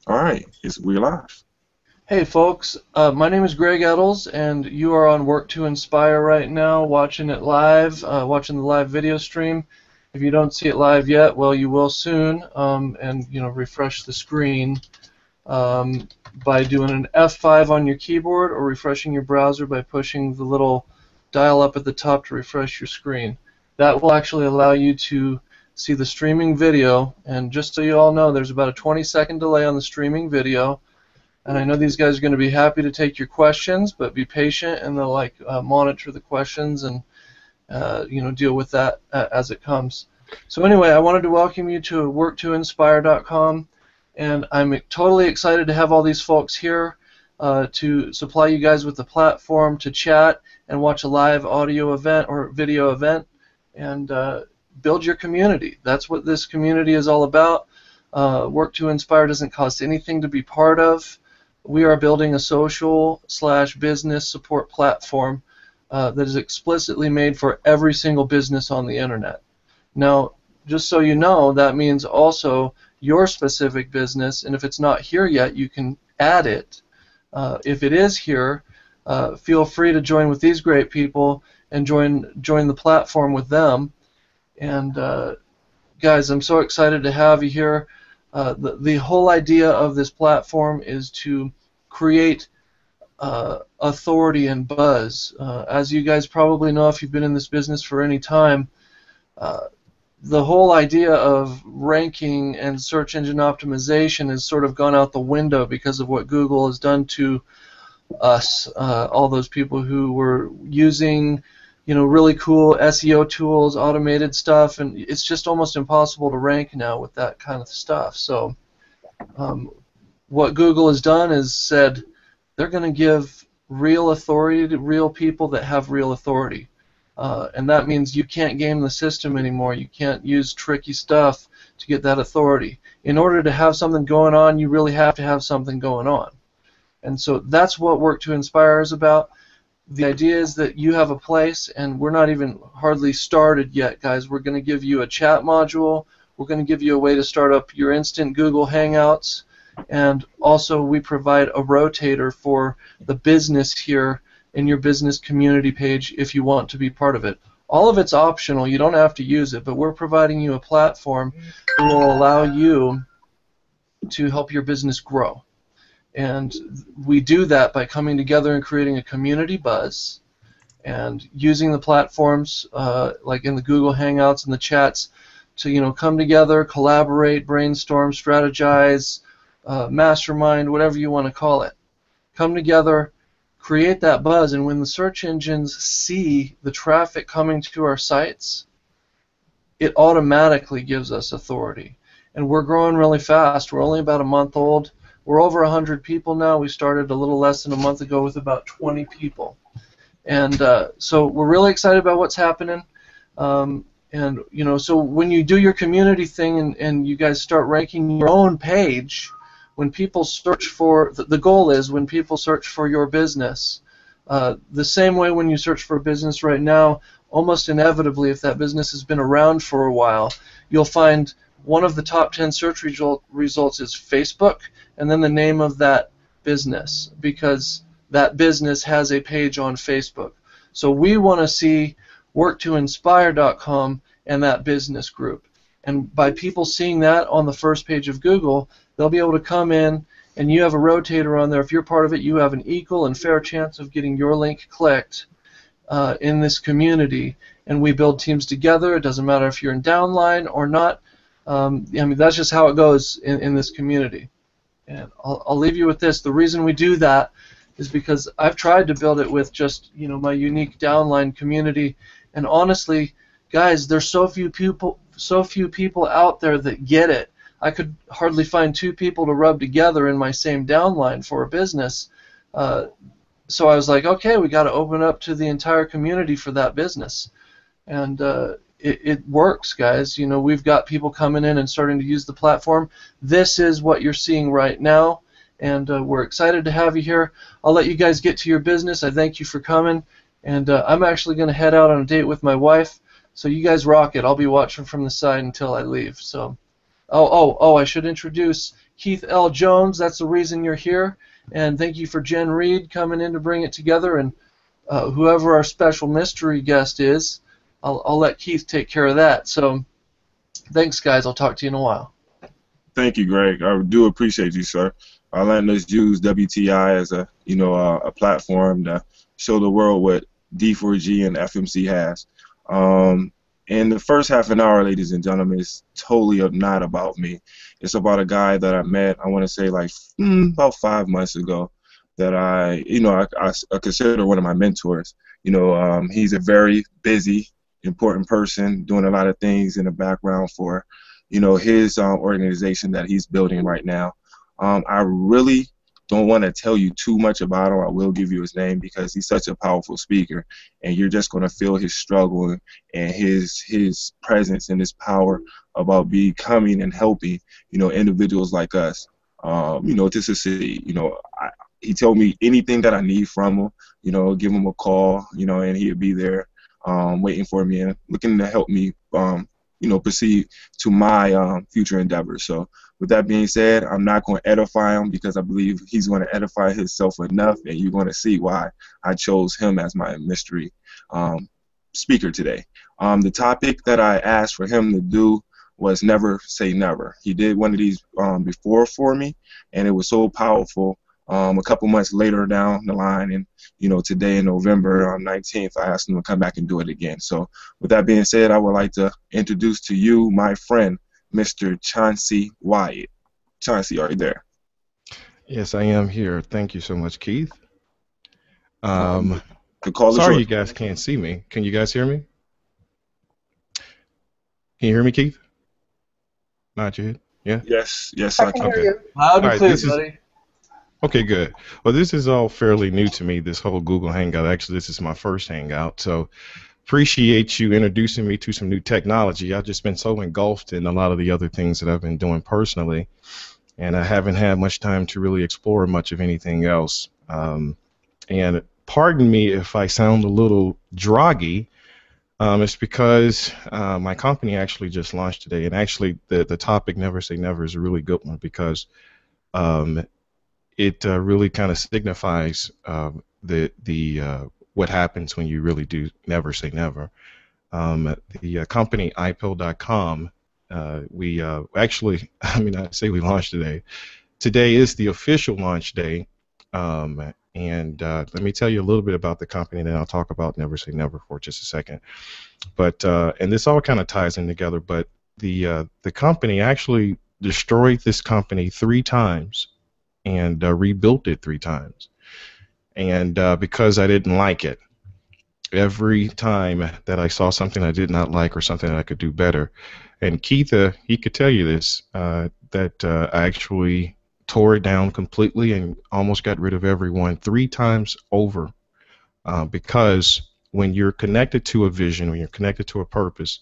All right, we're live. Hey folks, my name is Greg Eddles, and you are on Work to Inspire right now, watching it live, watching the live video stream. If you don't see it live yet, well, you will soon, and refresh the screen by doing an F5 on your keyboard, or refreshing your browser by pushing the little dial up at the top to refresh your screen. That will actually allow you to see the streaming video, and just so you all know, there's about a 20-second delay on the streaming video. And I know these guys are going to be happy to take your questions, but be patient, and they'll monitor the questions and deal with that as it comes. So anyway, I wanted to welcome you to worktoinspire.com, and I'm totally excited to have all these folks here to supply you guys with the platform to chat and watch a live audio event or video event and build your community. That's what this community is all about. Work to Inspire doesn't cost anything to be part of. We are building a social/business support platform that is explicitly made for every single business on the internet. Now, just so you know, that means also your specific business, and if it's not here yet, you can add it. If it is here, feel free to join with these great people and join the platform with them. And guys, I'm so excited to have you here. The whole idea of this platform is to create authority and buzz. As you guys probably know, if you've been in this business for any time, the whole idea of ranking and search engine optimization has sort of gone out the window because of what Google has done to us, all those people who were using really cool SEO tools, automated stuff, and it's just almost impossible to rank now with that kind of stuff. So what Google has done is said they're going to give real authority to real people that have real authority. And that means you can't game the system anymore. You can't use tricky stuff to get that authority. In order to have something going on, you really have to have something going on. And so that's what Work to Inspire is about. The idea is that you have a place, and we're not even hardly started yet, guys. We're going to give you a chat module. We're going to give you a way to start up your instant Google Hangouts, and also we provide a rotator for the business here in your business community page if you want to be part of it. All of it's optional. You don't have to use it, but we're providing you a platform that will allow you to help your business grow. And we do that by coming together and creating a community buzz and using the platforms like in the Google Hangouts and the chats to come together, collaborate, brainstorm, strategize, mastermind, whatever you want to call it. Come together, create that buzz, and when the search engines see the traffic coming to our sites, it automatically gives us authority. And we're growing really fast. We're only about a month old. We're over 100 people now. We started a little less than a month ago with about 20 people. And so we're really excited about what's happening. So when you do your community thing and you guys start ranking your own page, when people search for, the goal is when people search for your business, the same way when you search for a business right now, almost inevitably, if that business has been around for a while, you'll find one of the top 10 search results is Facebook, and then the name of that business, because that business has a page on Facebook. So we want to see worktoinspire.com and that business group. And by people seeing that on the first page of Google, they'll be able to come in, and you have a rotator on there. If you're part of it, you have an equal and fair chance of getting your link clicked in this community. And we build teams together. It doesn't matter if you're in downline or not. I mean, that's just how it goes in this community. And I'll leave you with this. The reason we do that is because I've tried to build it with just my unique downline community, and honestly, guys, there's so few people out there that get it. I could hardly find two people to rub together in my same downline for a business. So I was like, okay, we got to open up to the entire community for that business, and it works, guys. We've got people coming in and starting to use the platform. This is what you're seeing right now, and we're excited to have you here. I'll let you guys get to your business. I thank you for coming, and I'm actually going to head out on a date with my wife, so you guys rock it. I'll be watching from the side until I leave. So Oh, I should introduce Keith L. Jones. That's the reason you're here. And thank you for Jen Reed coming in to bring it together. And whoever our special mystery guest is, I'll let Keith take care of that. So thanks, guys. I'll talk to you in a while. Thank you, Greg. I do appreciate you, sir. Letting us use WTI as a platform to show the world what D4G and FMC has. And the first half an hour, ladies and gentlemen, is totally not about me. It's about a guy that I met, I want to say like about 5 months ago, that I consider one of my mentors. He's a very busy, important person doing a lot of things in the background for, his organization that he's building right now. I really don't want to tell you too much about him. I will give you his name because he's such a powerful speaker, and you're just going to feel his struggle and his presence and his power about becoming and helping, individuals like us, to succeed. He told me anything that I need from him, give him a call, and he'd be there waiting for me and looking to help me, proceed to my future endeavors. So with that being said, I'm not going to edify him because I believe he's going to edify himself enough, and you're going to see why I chose him as my mystery speaker today. The topic that I asked for him to do was never say never. He did one of these before for me, and it was so powerful. A couple months later down the line, and today in November 19th, I asked him to come back and do it again. So with that being said, I would like to introduce to you my friend, Mr. Chauncey Wyatt. Chauncey, are you there? Yes, I am here. Thank you so much, Keith. Sorry you guys can't see me. Can you guys hear me? Can you hear me, Keith? Not yet. Yeah? Yes, I can hear you. Loud and clear, buddy. Okay, good. Well, this is all fairly new to me, this whole Google Hangout. Actually, this is my first Hangout, so appreciate you introducing me to some new technology. I've just been so engulfed in a lot of the other things that I've been doing personally, and I haven't had much time to really explore much of anything else. And pardon me if I sound a little droggy. It's because my company actually just launched today, and actually the topic Never Say Never is a really good one because it really kind of signifies what happens when you really do never say never. The company iPill.com, we actually, I say we launched today. Today is the official launch day, and let me tell you a little bit about the company, and then I'll talk about Never Say Never for just a second. But and this all kind of ties in together. But the company actually destroyed this company 3 times. And rebuilt it 3 times, and because I didn't like it. Every time that I saw something I did not like or something that I could do better, and Keith, he could tell you this, that I actually tore it down completely and almost got rid of everyone 3 times over, because when you're connected to a vision, when you're connected to a purpose,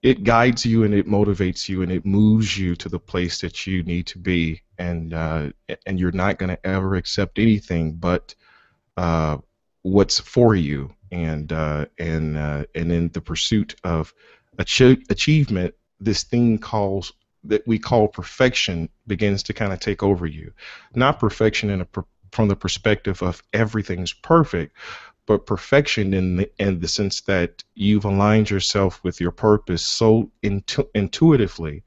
it guides you and it motivates you and it moves you to the place that you need to be, and you're not going to ever accept anything but what's for you, and in the pursuit of achievement, this thing that we call perfection begins to kind of take over you. Not perfection from the perspective of everything's perfect, but perfection in the sense that you've aligned yourself with your purpose so intuitively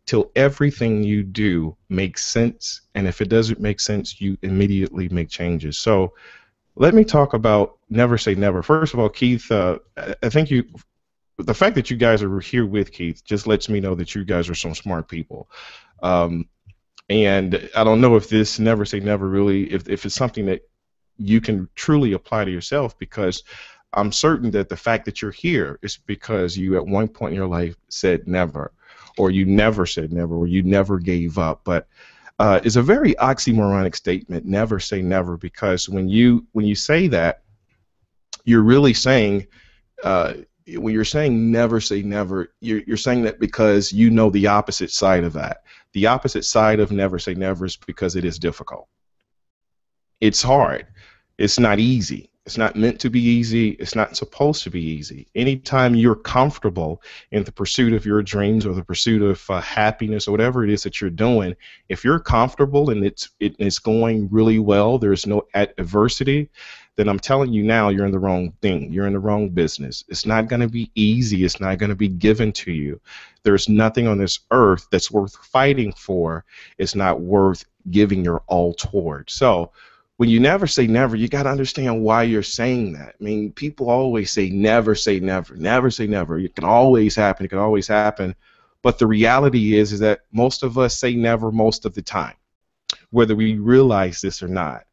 till everything you do makes sense, and if it doesn't make sense, you immediately make changes. So let me talk about Never Say Never. First of all, Keith, I think the fact that you guys are here with Keith just lets me know that you guys are some smart people. And I don't know if this Never Say Never really, if it's something that you can truly apply to yourself, because I'm certain that the fact that you're here is because you at one point in your life said never, or you never said never, or you never gave up. But it's a very oxymoronic statement, never say never, because when you say that, you're really saying, when you're saying never say never, you're saying that because you know the opposite side of that. The opposite side of never say never is because it is difficult. It's hard. It's not easy. It's not meant to be easy. It's not supposed to be easy. Anytime you're comfortable in the pursuit of your dreams or the pursuit of happiness or whatever it is that you're doing, if you're comfortable and it's going really well, there's no adversity, then I'm telling you now, you're in the wrong thing. You're in the wrong business. It's not going to be easy. It's not going to be given to you. There's nothing on this earth that's worth fighting for. It's not worth giving your all toward. So when you never say never, you got to understand why you're saying that. I mean, people always say never, never say never. It can always happen. It can always happen. But the reality is that most of us say never most of the time, whether we realize this or not.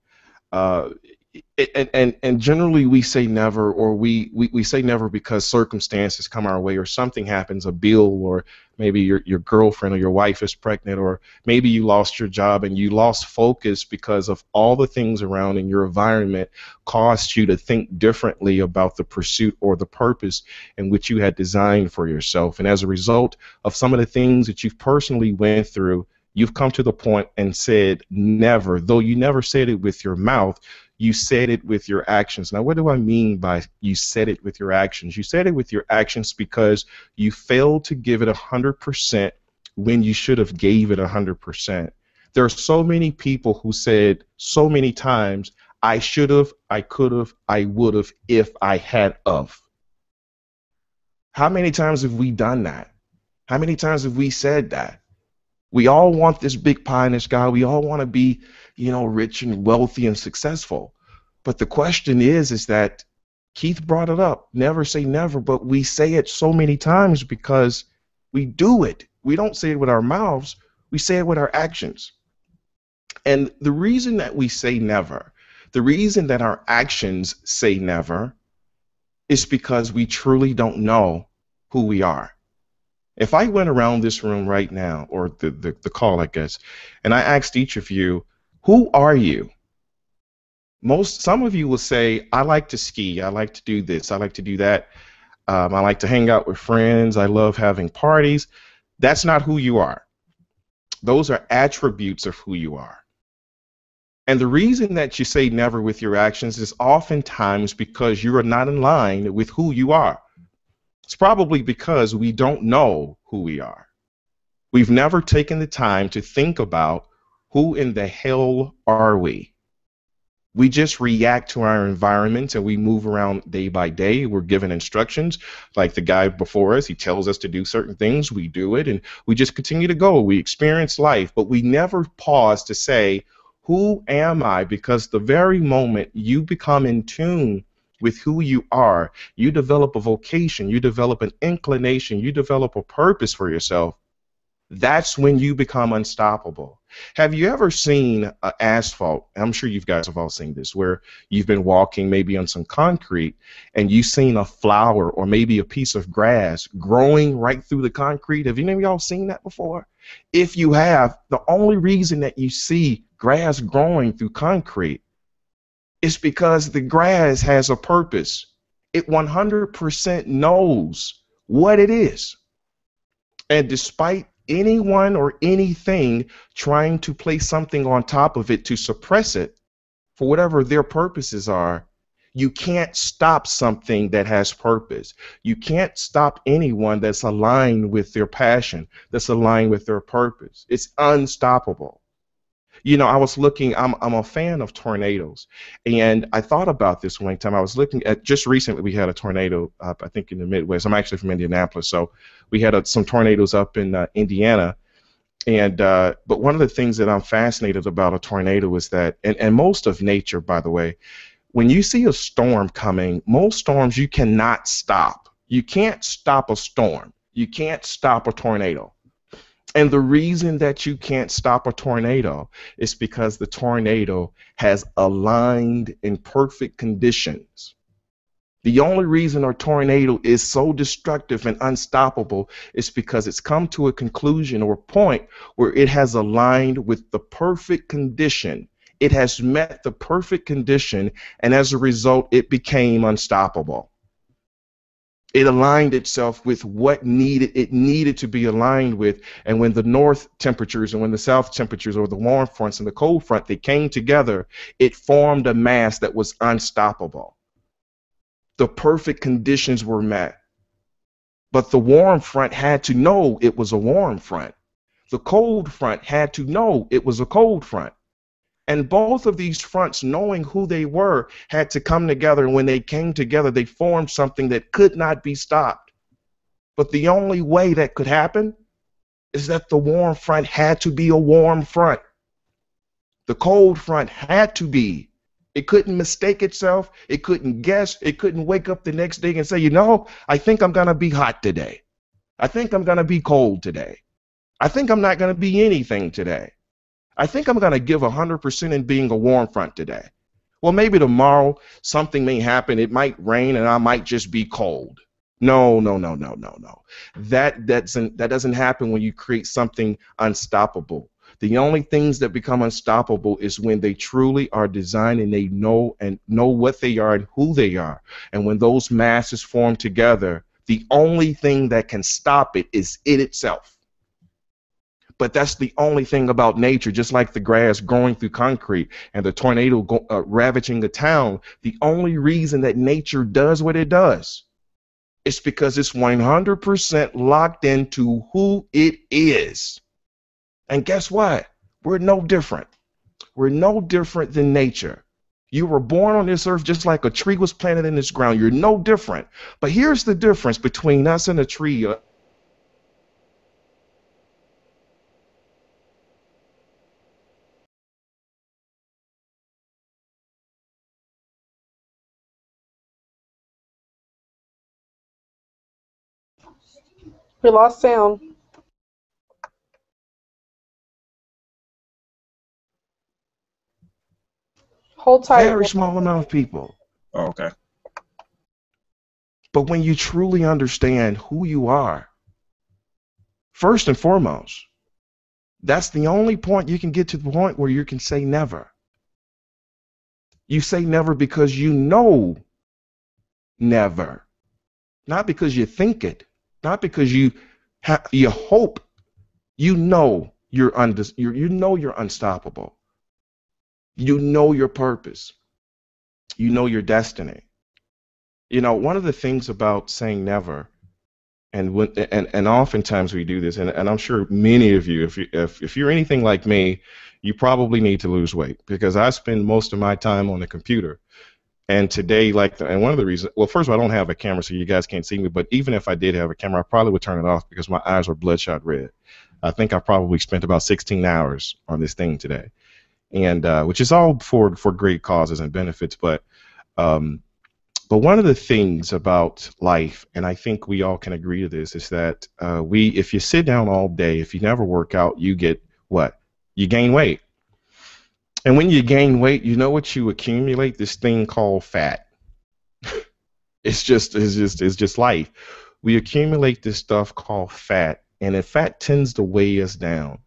And generally we say never, or we say never because circumstances come our way, or something happens, a bill, or maybe your girlfriend or your wife is pregnant, or maybe you lost your job and you lost focus because of all the things around in your environment caused you to think differently about the pursuit or the purpose in which you had designed for yourself. And as a result of some of the things that you've personally went through, you've come to the point and said never, though you never said it with your mouth. You said it with your actions. Now, what do I mean by you said it with your actions? You said it with your actions because you failed to give it 100% when you should have gave it 100%. There are so many people who said so many times, I should have, I could have, I would have, if I had of. How many times have we done that? How many times have we said that? We all want this big pie in the sky. We all want to be, rich and wealthy and successful. But the question is that Keith brought it up. Never say never, but we say it so many times because we do it. We don't say it with our mouths. We say it with our actions. And the reason that we say never, the reason that our actions say never, is because we truly don't know who we are. If I went around this room right now, or the call, I guess, and I asked each of you, who are you? Some of you will say, I like to ski, I like to do this, I like to do that, I like to hang out with friends, I love having parties. That's not who you are. Those are attributes of who you are. And the reason that you say never with your actions is oftentimes because you are not in line with who you are. It's probably because we don't know who we are. We've never taken the time to think about who in the hell are we. We just react to our environment and we move around day by day. We're given instructions like the guy before us. He tells us to do certain things. We do it and we just continue to go. We experience life, but we never pause to say, who am I? Because the very moment you become in tune with who you are, you develop a vocation, you develop an inclination, you develop a purpose for yourself. That's when you become unstoppable. Have you ever seen asphalt? I'm sure you guys have all seen this, where you've been walking maybe on some concrete and you've seen a flower or maybe a piece of grass growing right through the concrete. Have any of y'all seen that before? If you have, the only reason that you see grass growing through concrete is because the grass has a purpose. It 100% knows what it is. And despite anyone or anything trying to place something on top of it to suppress it for whatever their purposes are, you can't stop something that has purpose. You can't stop anyone that's aligned with their passion, that's aligned with their purpose. It's unstoppable. I was looking, I'm a fan of tornadoes, and I thought about this one time. I was looking at, just recently we had a tornado up, I think in the Midwest. I'm actually from Indianapolis, so we had some tornadoes up in Indiana, and but one of the things that I'm fascinated about a tornado is that, and most of nature, by the way, when you see a storm coming, most storms you cannot stop. You can't stop a storm. You can't stop a tornado. And the reason that you can't stop a tornado is because the tornado has aligned in perfect conditions. The only reason a tornado is so destructive and unstoppable is because it's come to a conclusion or a point where it has aligned with the perfect condition. It has met the perfect condition, and as a result, it became unstoppable. It aligned itself with what it needed to be aligned with. And when the north temperatures and when the south temperatures, or the warm fronts and the cold front, they came together, it formed a mass that was unstoppable. The perfect conditions were met. But the warm front had to know it was a warm front. The cold front had to know it was a cold front. And both of these fronts, knowing who they were, had to come together. And when they came together, they formed something that could not be stopped. But the only way that could happen is that the warm front had to be a warm front. The cold front had to be. It couldn't mistake itself. It couldn't guess. It couldn't wake up the next day and say, you know, I think I'm going to be hot today. I think I'm going to be cold today. I think I'm not going to be anything today. I think I'm going to give 100% in being a warm front today. Well, maybe tomorrow something may happen. It might rain and I might just be cold. No. That doesn't happen when you create something unstoppable. The only things that become unstoppable is when they truly are designed and they know what they are and who they are. And when those masses form together, the only thing that can stop it is it itself. But that's the only thing about nature. Just like the grass growing through concrete and the tornado ravaging the town, the only reason that nature does what it does is because it's 100% locked into who it is. And guess what? We're no different. We're no different than nature. You were born on this earth just like a tree was planted in this ground. You're no different. But here's the difference between us and a tree. We lost sound. Hold tight. Very small amount of people. Oh, okay. But when you truly understand who you are, first and foremost, that's the only point you can get to the point where you can say never. You say never because you know never. Not because you think it. Not because you hope. You know you're unstoppable. You know your purpose. You know your destiny. You know, one of the things about saying never, and oftentimes we do this, and I'm sure many of you, if you're anything like me, you probably need to lose weight, because I spend most of my time on the computer. And today, and one of the reasons, well, first of all, I don't have a camera, so you guys can't see me, but even if I did have a camera, I probably would turn it off because my eyes are bloodshot red. I think I probably spent about 16 hours on this thing today, and which is all for great causes and benefits. But one of the things about life, and I think we all can agree to this, is that if you sit down all day, if you never work out, you get what? You gain weight. And when you gain weight, you know what you accumulate? This thing called fat. It's just life. We accumulate this stuff called fat, and the fat tends to weigh us down.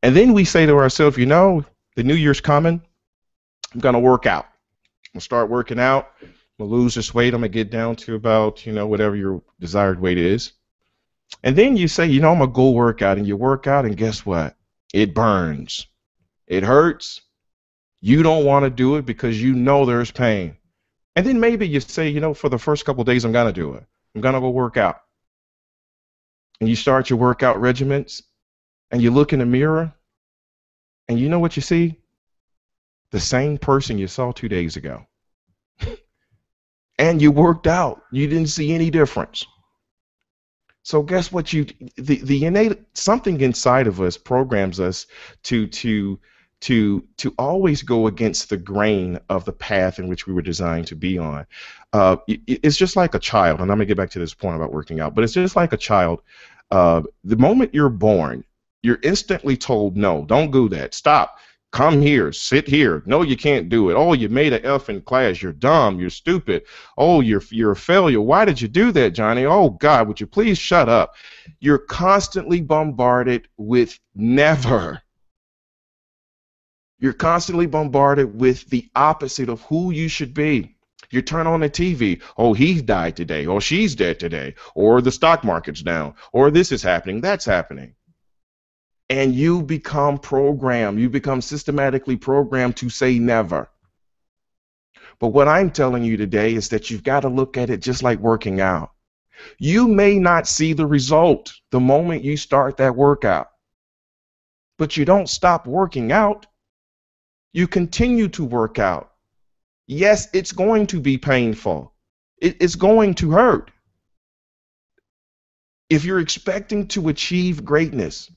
And then we say to ourselves, you know, the new year's coming. I'm gonna work out. I'm gonna start working out. I'm gonna lose this weight. I'm gonna get down to about, you know, whatever your desired weight is. And then you say, you know, I'm gonna go work out, and you work out, and guess what? It burns. It hurts. You don't want to do it because you know there's pain. And then maybe you say, you know, for the first couple of days, I'm going to do it. I'm going to go work out. And you start your workout regimens, and you look in the mirror, and you know what you see? The same person you saw 2 days ago. And you worked out. You didn't see any difference. So guess what? The innate something inside of us programs us to always go against the grain of the path in which we were designed to be on. It's just like a child, and I'm going to get back to this point about working out, but it's just like a child. The moment you're born, you're instantly told, no, don't do that. Stop. Come here. Sit here. No, you can't do it. Oh, you made an F in class. You're dumb. You're stupid. Oh, you're a failure. Why did you do that, Johnny? Oh, God, would you please shut up? You're constantly bombarded with never. You're constantly bombarded with the opposite of who you should be. You turn on the TV, oh, he died today, or she's dead today, or the stock market's down, or this is happening, that's happening. And you become programmed, you become systematically programmed to say never. But what I'm telling you today is that you've got to look at it just like working out. You may not see the result the moment you start that workout, but you don't stop working out. You continue to work out. Yes, it's going to be painful. It's going to hurt. If you're expecting to achieve greatness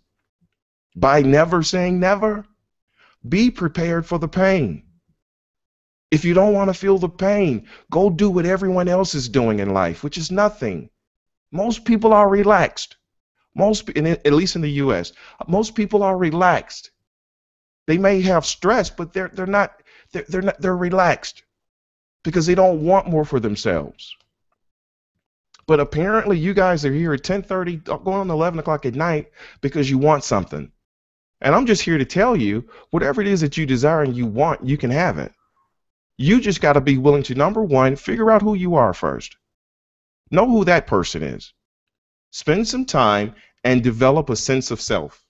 by never saying never, be prepared for the pain. If you don't want to feel the pain, go do what everyone else is doing in life, which is nothing. Most people are relaxed. At least in the U.S., most people are relaxed. They may have stress, but they're relaxed because they don't want more for themselves. But apparently you guys are here at 10:30, going on 11 o'clock at night because you want something. And I'm just here to tell you, whatever it is that you desire and you want, you can have it. You just got to be willing to, number one, figure out who you are first. Know who that person is. Spend some time and develop a sense of self.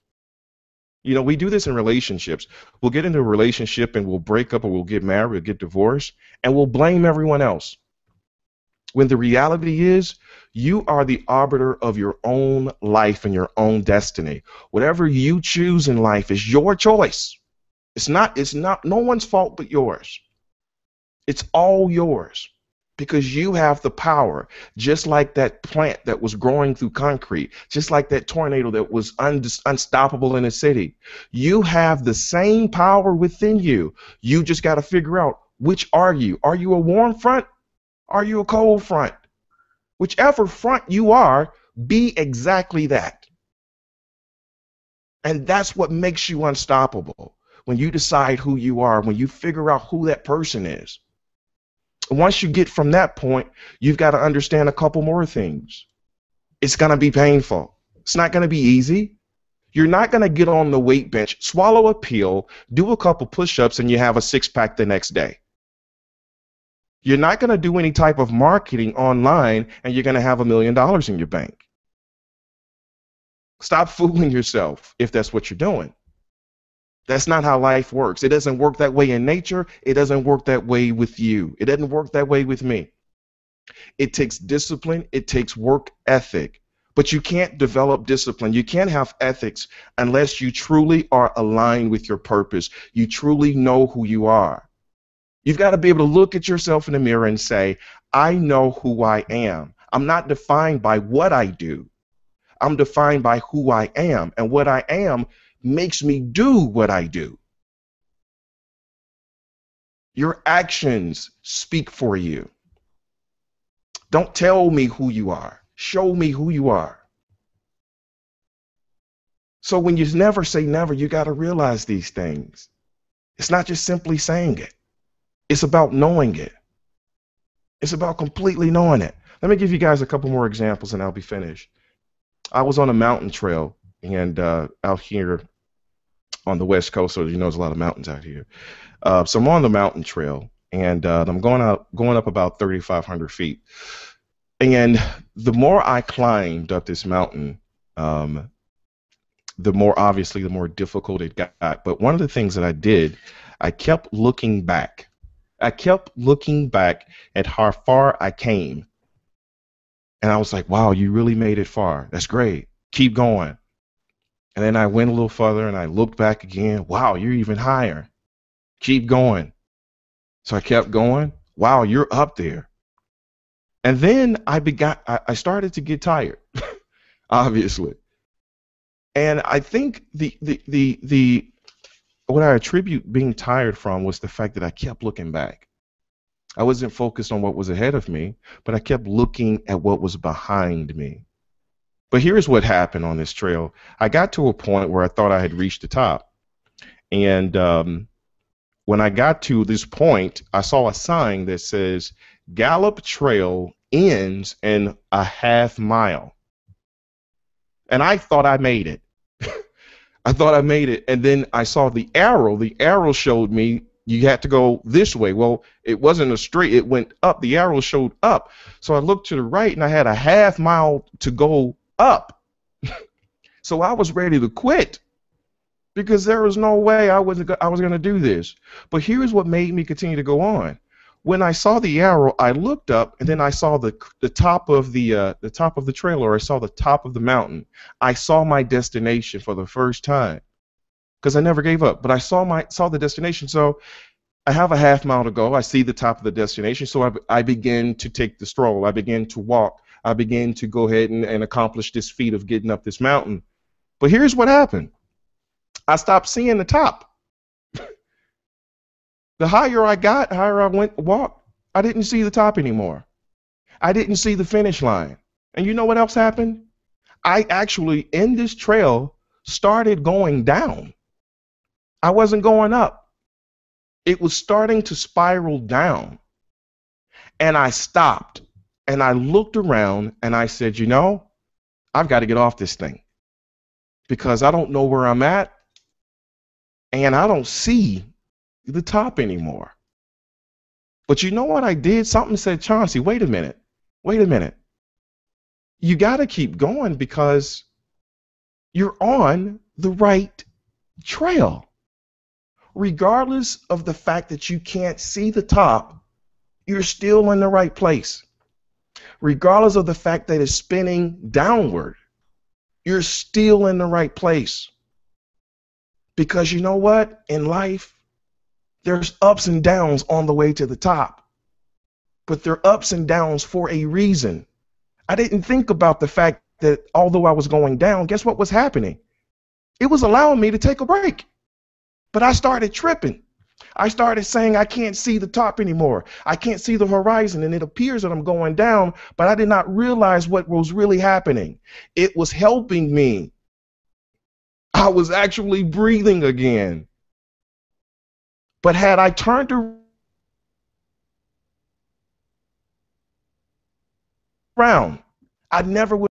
You know, we do this in relationships. We'll get into a relationship and we'll break up or we'll get married, we'll get divorced, and we'll blame everyone else. When the reality is, you are the arbiter of your own life and your own destiny. Whatever you choose in life is your choice. It's not no one's fault but yours. It's all yours because you have the power, just like that plant that was growing through concrete, just like that tornado that was unstoppable in a city. You have the same power within you. You just got to figure out, which are you? Are you a warm front? Are you a cold front? Whichever front you are, be exactly that. And that's what makes you unstoppable. When you decide who you are, when you figure out who that person is. Once you get from that point, you've got to understand a couple more things. It's going to be painful. It's not going to be easy. You're not going to get on the weight bench, swallow a pill, do a couple push-ups, and you have a six-pack the next day. You're not going to do any type of marketing online, and you're going to have $1 million in your bank. Stop fooling yourself if that's what you're doing. That's not how life works. It doesn't work that way in nature. It doesn't work that way with you. It doesn't work that way with me. It takes discipline. It takes work ethic. But you can't develop discipline. You can't have ethics unless you truly are aligned with your purpose. You truly know who you are. You've got to be able to look at yourself in the mirror and say, I know who I am. I'm not defined by what I do. I'm defined by who I am. And what I am makes me do what I do. Your actions speak for you. Don't tell me who you are. Show me who you are. So when you never say never, you got to realize these things. It's not just simply saying it. It's about knowing it. It's about completely knowing it. Let me give you guys a couple more examples and I'll be finished. I was on a mountain trail and out here on the West Coast, so you know there's a lot of mountains out here. So I'm on the mountain trail and I'm going up about 3,500 feet. And the more I climbed up this mountain, the more difficult it got. But one of the things that I did, I kept looking back. I kept looking back at how far I came. And I was like, wow, you really made it far. That's great. Keep going. And then I went a little further and I looked back again. Wow, you're even higher. Keep going. So I kept going. Wow, you're up there. And then I started to get tired, obviously. And I think what I attribute being tired from was the fact that I kept looking back. I wasn't focused on what was ahead of me, but I kept looking at what was behind me. But here's what happened on this trail. I got to a point where I thought I had reached the top. And when I got to this point, I saw a sign that says, Gallup Trail ends in a half mile. And I thought I made it. I thought I made it. And then I saw the arrow. The arrow showed me you had to go this way. Well, it wasn't a straight. It went up. The arrow showed up. So I looked to the right, and I had a half mile to go up. So I was ready to quit because there was no way I was going to do this. But here's what made me continue to go on. When I saw the arrow, I looked up, and then I saw the top of the trailer. I saw the top of the mountain. I saw my destination for the first time because I never gave up. But I saw the destination. So I have a half mile to go. I see the top of the destination. So I begin to take the stroll. I begin to walk. I begin to go ahead and accomplish this feat of getting up this mountain. But here's what happened. I stopped seeing the top. The higher I got, higher I walked, I didn't see the top anymore. I didn't see the finish line. And you know what else happened? I actually, in this trail, started going down. I wasn't going up. It was starting to spiral down. And I stopped, and I looked around, and I said, you know, I've got to get off this thing because I don't know where I'm at, and I don't see the top anymore. But you know what I did? Something said, Chauncey, wait a minute. You got to keep going because you're on the right trail. Regardless of the fact that you can't see the top, you're still in the right place. Regardless of the fact that it's spinning downward, you're still in the right place. Because you know what? In life, there's ups and downs on the way to the top, but they're ups and downs for a reason. I didn't think about the fact that although I was going down, guess what was happening? It was allowing me to take a break, but I started tripping. I started saying I can't see the top anymore. I can't see the horizon, and it appears that I'm going down, but I did not realize what was really happening. It was helping me. I was actually breathing again. But had I turned around, I never would.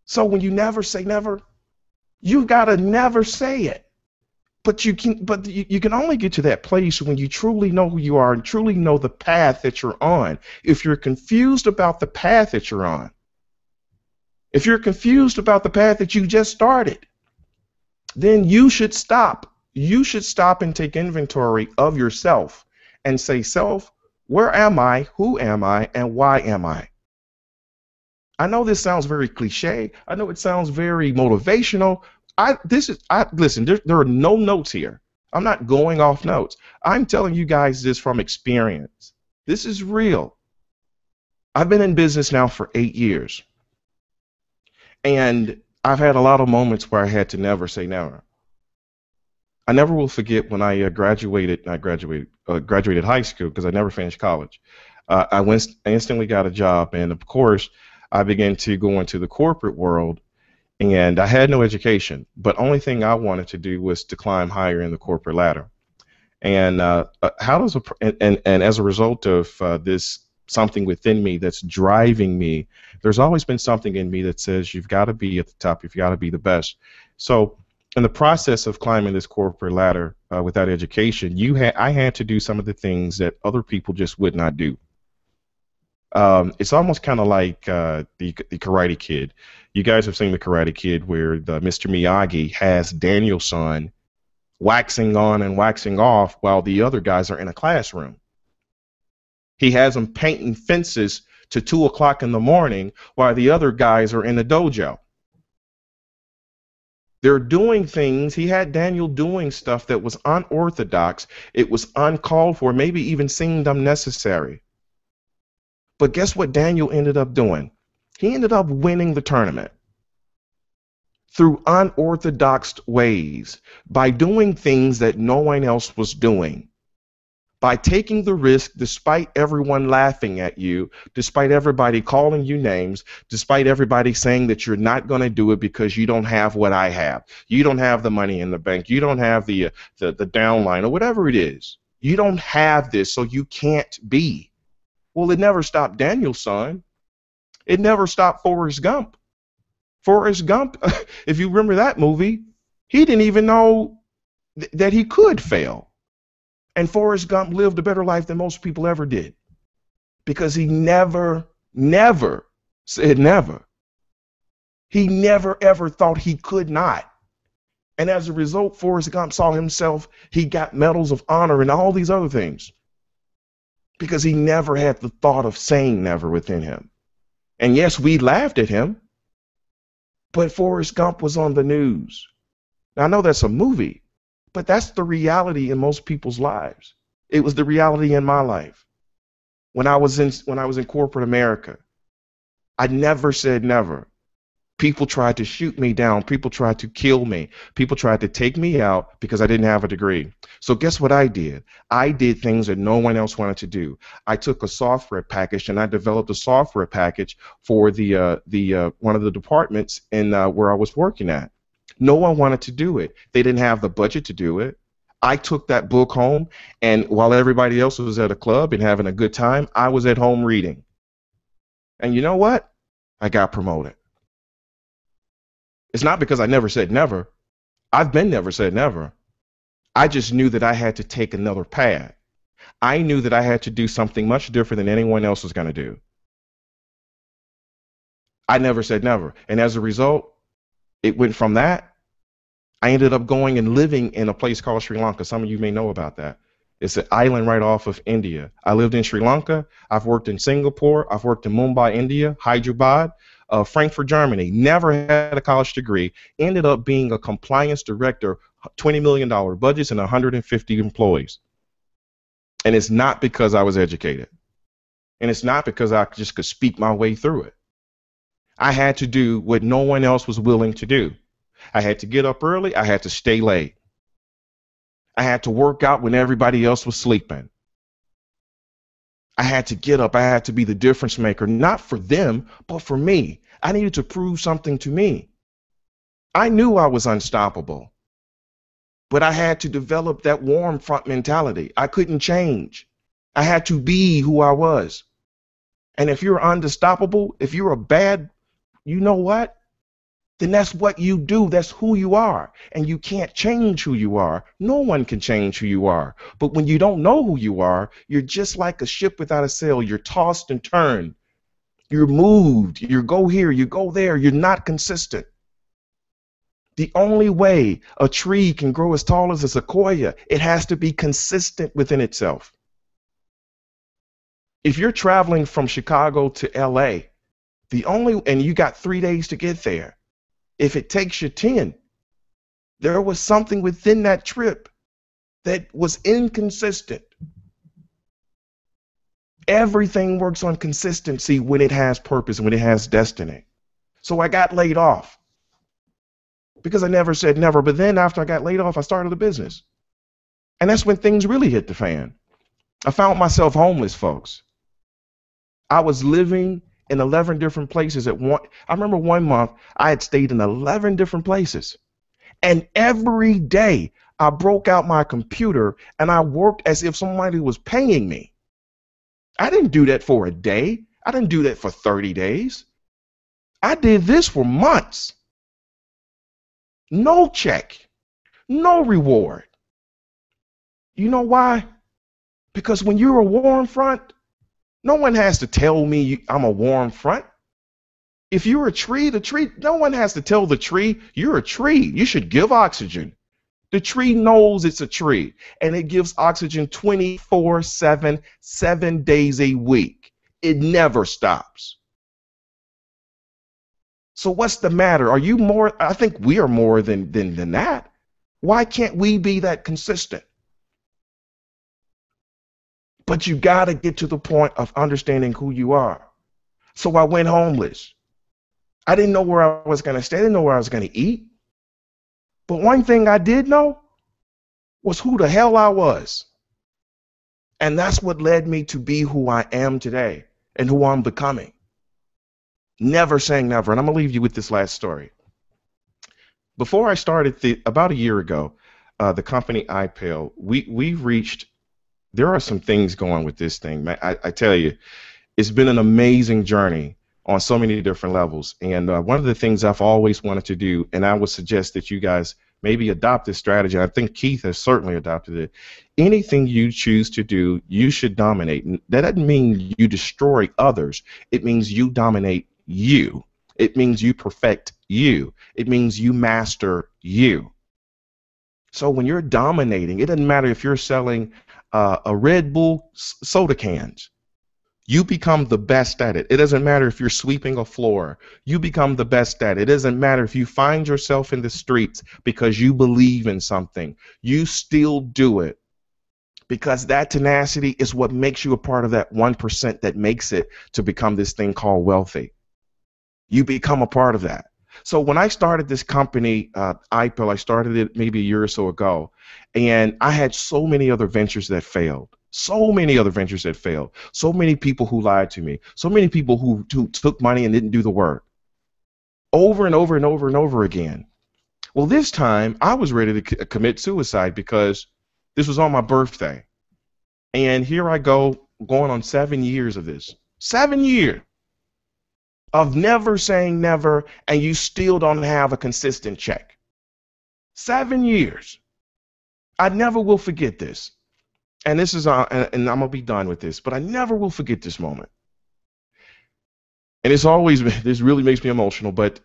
So when you never say never, you gotta never say it. But you can only get to that place when you truly know who you are and truly know the path that you're on. If you're confused about the path that you're on, if you're confused about the path that you just started, then you should stop. You should stop and take inventory of yourself and say, self, where am I, who am I, and why am I? I know this sounds very cliche. I know it sounds very motivational. Listen, there are no notes here. I'm not going off notes. I'm telling you guys this from experience. This is real. I've been in business now for 8 years. And I've had a lot of moments where I had to never say never. I never will forget when I graduated high school because I never finished college. I instantly got a job, and of course, I began to go into the corporate world, and I had no education. But only thing I wanted to do was to climb higher in the corporate ladder. And as a result of this, something within me that's driving me, there's always been something in me that says you've got to be at the top, you've got to be the best. So in the process of climbing this corporate ladder without education, I had to do some of the things that other people just would not do. It's almost kind of like the Karate Kid. You guys have seen the Karate Kid where Mr. Miyagi has Daniel-san waxing on and waxing off while the other guys are in a classroom. He has them painting fences to 2 o'clock in the morning while the other guys are in the dojo. They're doing things. He had Daniel doing stuff that was unorthodox. It was uncalled for, maybe even seemed unnecessary. But guess what Daniel ended up doing? He ended up winning the tournament through unorthodox ways, by doing things that no one else was doing, by taking the risk despite everyone laughing at you, despite everybody calling you names, despite everybody saying that you're not going to do it because you don't have what I have. You don't have the money in the bank. You don't have the downline or whatever it is. You don't have this, so you can't be. Well, it never stopped Daniel-san. It never stopped Forrest Gump. Forrest Gump, if you remember that movie, he didn't even know that he could fail. And Forrest Gump lived a better life than most people ever did, because he never said never. He never, ever thought he could not. And as a result, Forrest Gump saw himself, he got medals of honor and all these other things. because he never had the thought of saying never within him. And yes, we laughed at him, but Forrest Gump was on the news. Now, I know that's a movie, but that's the reality in most people's lives. It was the reality in my life. When I was in corporate America, I never said never. People tried to shoot me down. People tried to kill me. People tried to take me out because I didn't have a degree. So guess what I did? I did things that no one else wanted to do. I took a software package and I developed a software package for the one of the departments in where I was working at. No one wanted to do it. They didn't have the budget to do it. I took that book home, and while everybody else was at a club and having a good time, I was at home reading. And you know what? I got promoted. It's not because I never said never. I've been never said never. I just knew that I had to take another path. I knew that I had to do something much different than anyone else was going to do. I never said never. And as a result, it went from that. I ended up going and living in a place called Sri Lanka. Some of you may know about that. It's an island right off of India. I lived in Sri Lanka. I've worked in Singapore. I've worked in Mumbai, India, Hyderabad, Frankfurt, Germany. Never had a college degree. Ended up being a compliance director, $20 million budgets, and 150 employees. And it's not because I was educated. And it's not because I just could speak my way through it. I had to do what no one else was willing to do. I had to get up early. I had to stay late. I had to work out when everybody else was sleeping. I had to get up. I had to be the difference maker, not for them, but for me. I needed to prove something to me. I knew I was unstoppable, but I had to develop that warm front mentality. I couldn't change. I had to be who I was. And if you're unstoppable, if you're a bad, you know what? Then that's what you do. That's who you are. And you can't change who you are. No one can change who you are. But when you don't know who you are, you're just like a ship without a sail. You're tossed and turned. You're moved. You go here, you go there. You're not consistent. The only way a tree can grow as tall as a sequoia, it has to be consistent within itself. If you're traveling from Chicago to LA, and you got 3 days to get there, if it takes you 10, there was something within that trip that was inconsistent. Everything works on consistency when it has purpose, when it has destiny. So I got laid off because I never said never. But then after I got laid off, I started a business. And that's when things really hit the fan. I found myself homeless, folks. I was living in 11 different places at one. I remember one month I had stayed in 11 different places. And every day I broke out my computer and I worked as if somebody was paying me. I didn't do that for a day. I didn't do that for 30 days. I did this for months. No check, no reward. You know why? Because when you're a warm front, no one has to tell me I'm a warm front. If you're a tree, no one has to tell the tree you're a tree. You should give oxygen. The tree knows it's a tree, and it gives oxygen 24/7, 7 days a week. It never stops. So what's the matter? Are you more? I think we are more than that. Why can't we be that consistent? But you got to get to the point of understanding who you are. So I went homeless. I didn't know where I was going to stay. I didn't know where I was going to eat. But one thing I did know was who the hell I was. And that's what led me to be who I am today and who I'm becoming. Never saying never. And I'm going to leave you with this last story. Before I started, about a year ago, the company iPail, we reached. There are some things going with this thing, man. I tell you, it's been an amazing journey on so many different levels. And one of the things I've always wanted to do, and I would suggest that you guys maybe adopt this strategy. I think Keith has certainly adopted it. Anything you choose to do, you should dominate. That doesn't mean you destroy others. It means you dominate you. It means you perfect you. It means you master you. So when you're dominating, it doesn't matter if you're selling a Red Bull soda cans. You become the best at it. It doesn't matter if you're sweeping a floor. You become the best at it. It doesn't matter if you find yourself in the streets because you believe in something. You still do it because that tenacity is what makes you a part of that 1% that makes it to become this thing called wealthy. You become a part of that. So when I started this company, iPill, I started it maybe a year or so ago, and I had so many other ventures that failed. So many other ventures that failed. So many people who lied to me. So many people who took money and didn't do the work. Over and over and over and over again. Well, this time I was ready to commit suicide because this was on my birthday. And here I go, going on 7 years of this. 7 years of never saying never, and you still don't have a consistent check. 7 years. I never will forget this. And this is, and I'm gonna be done with this, but I never will forget this moment. And it's always, this really makes me emotional. But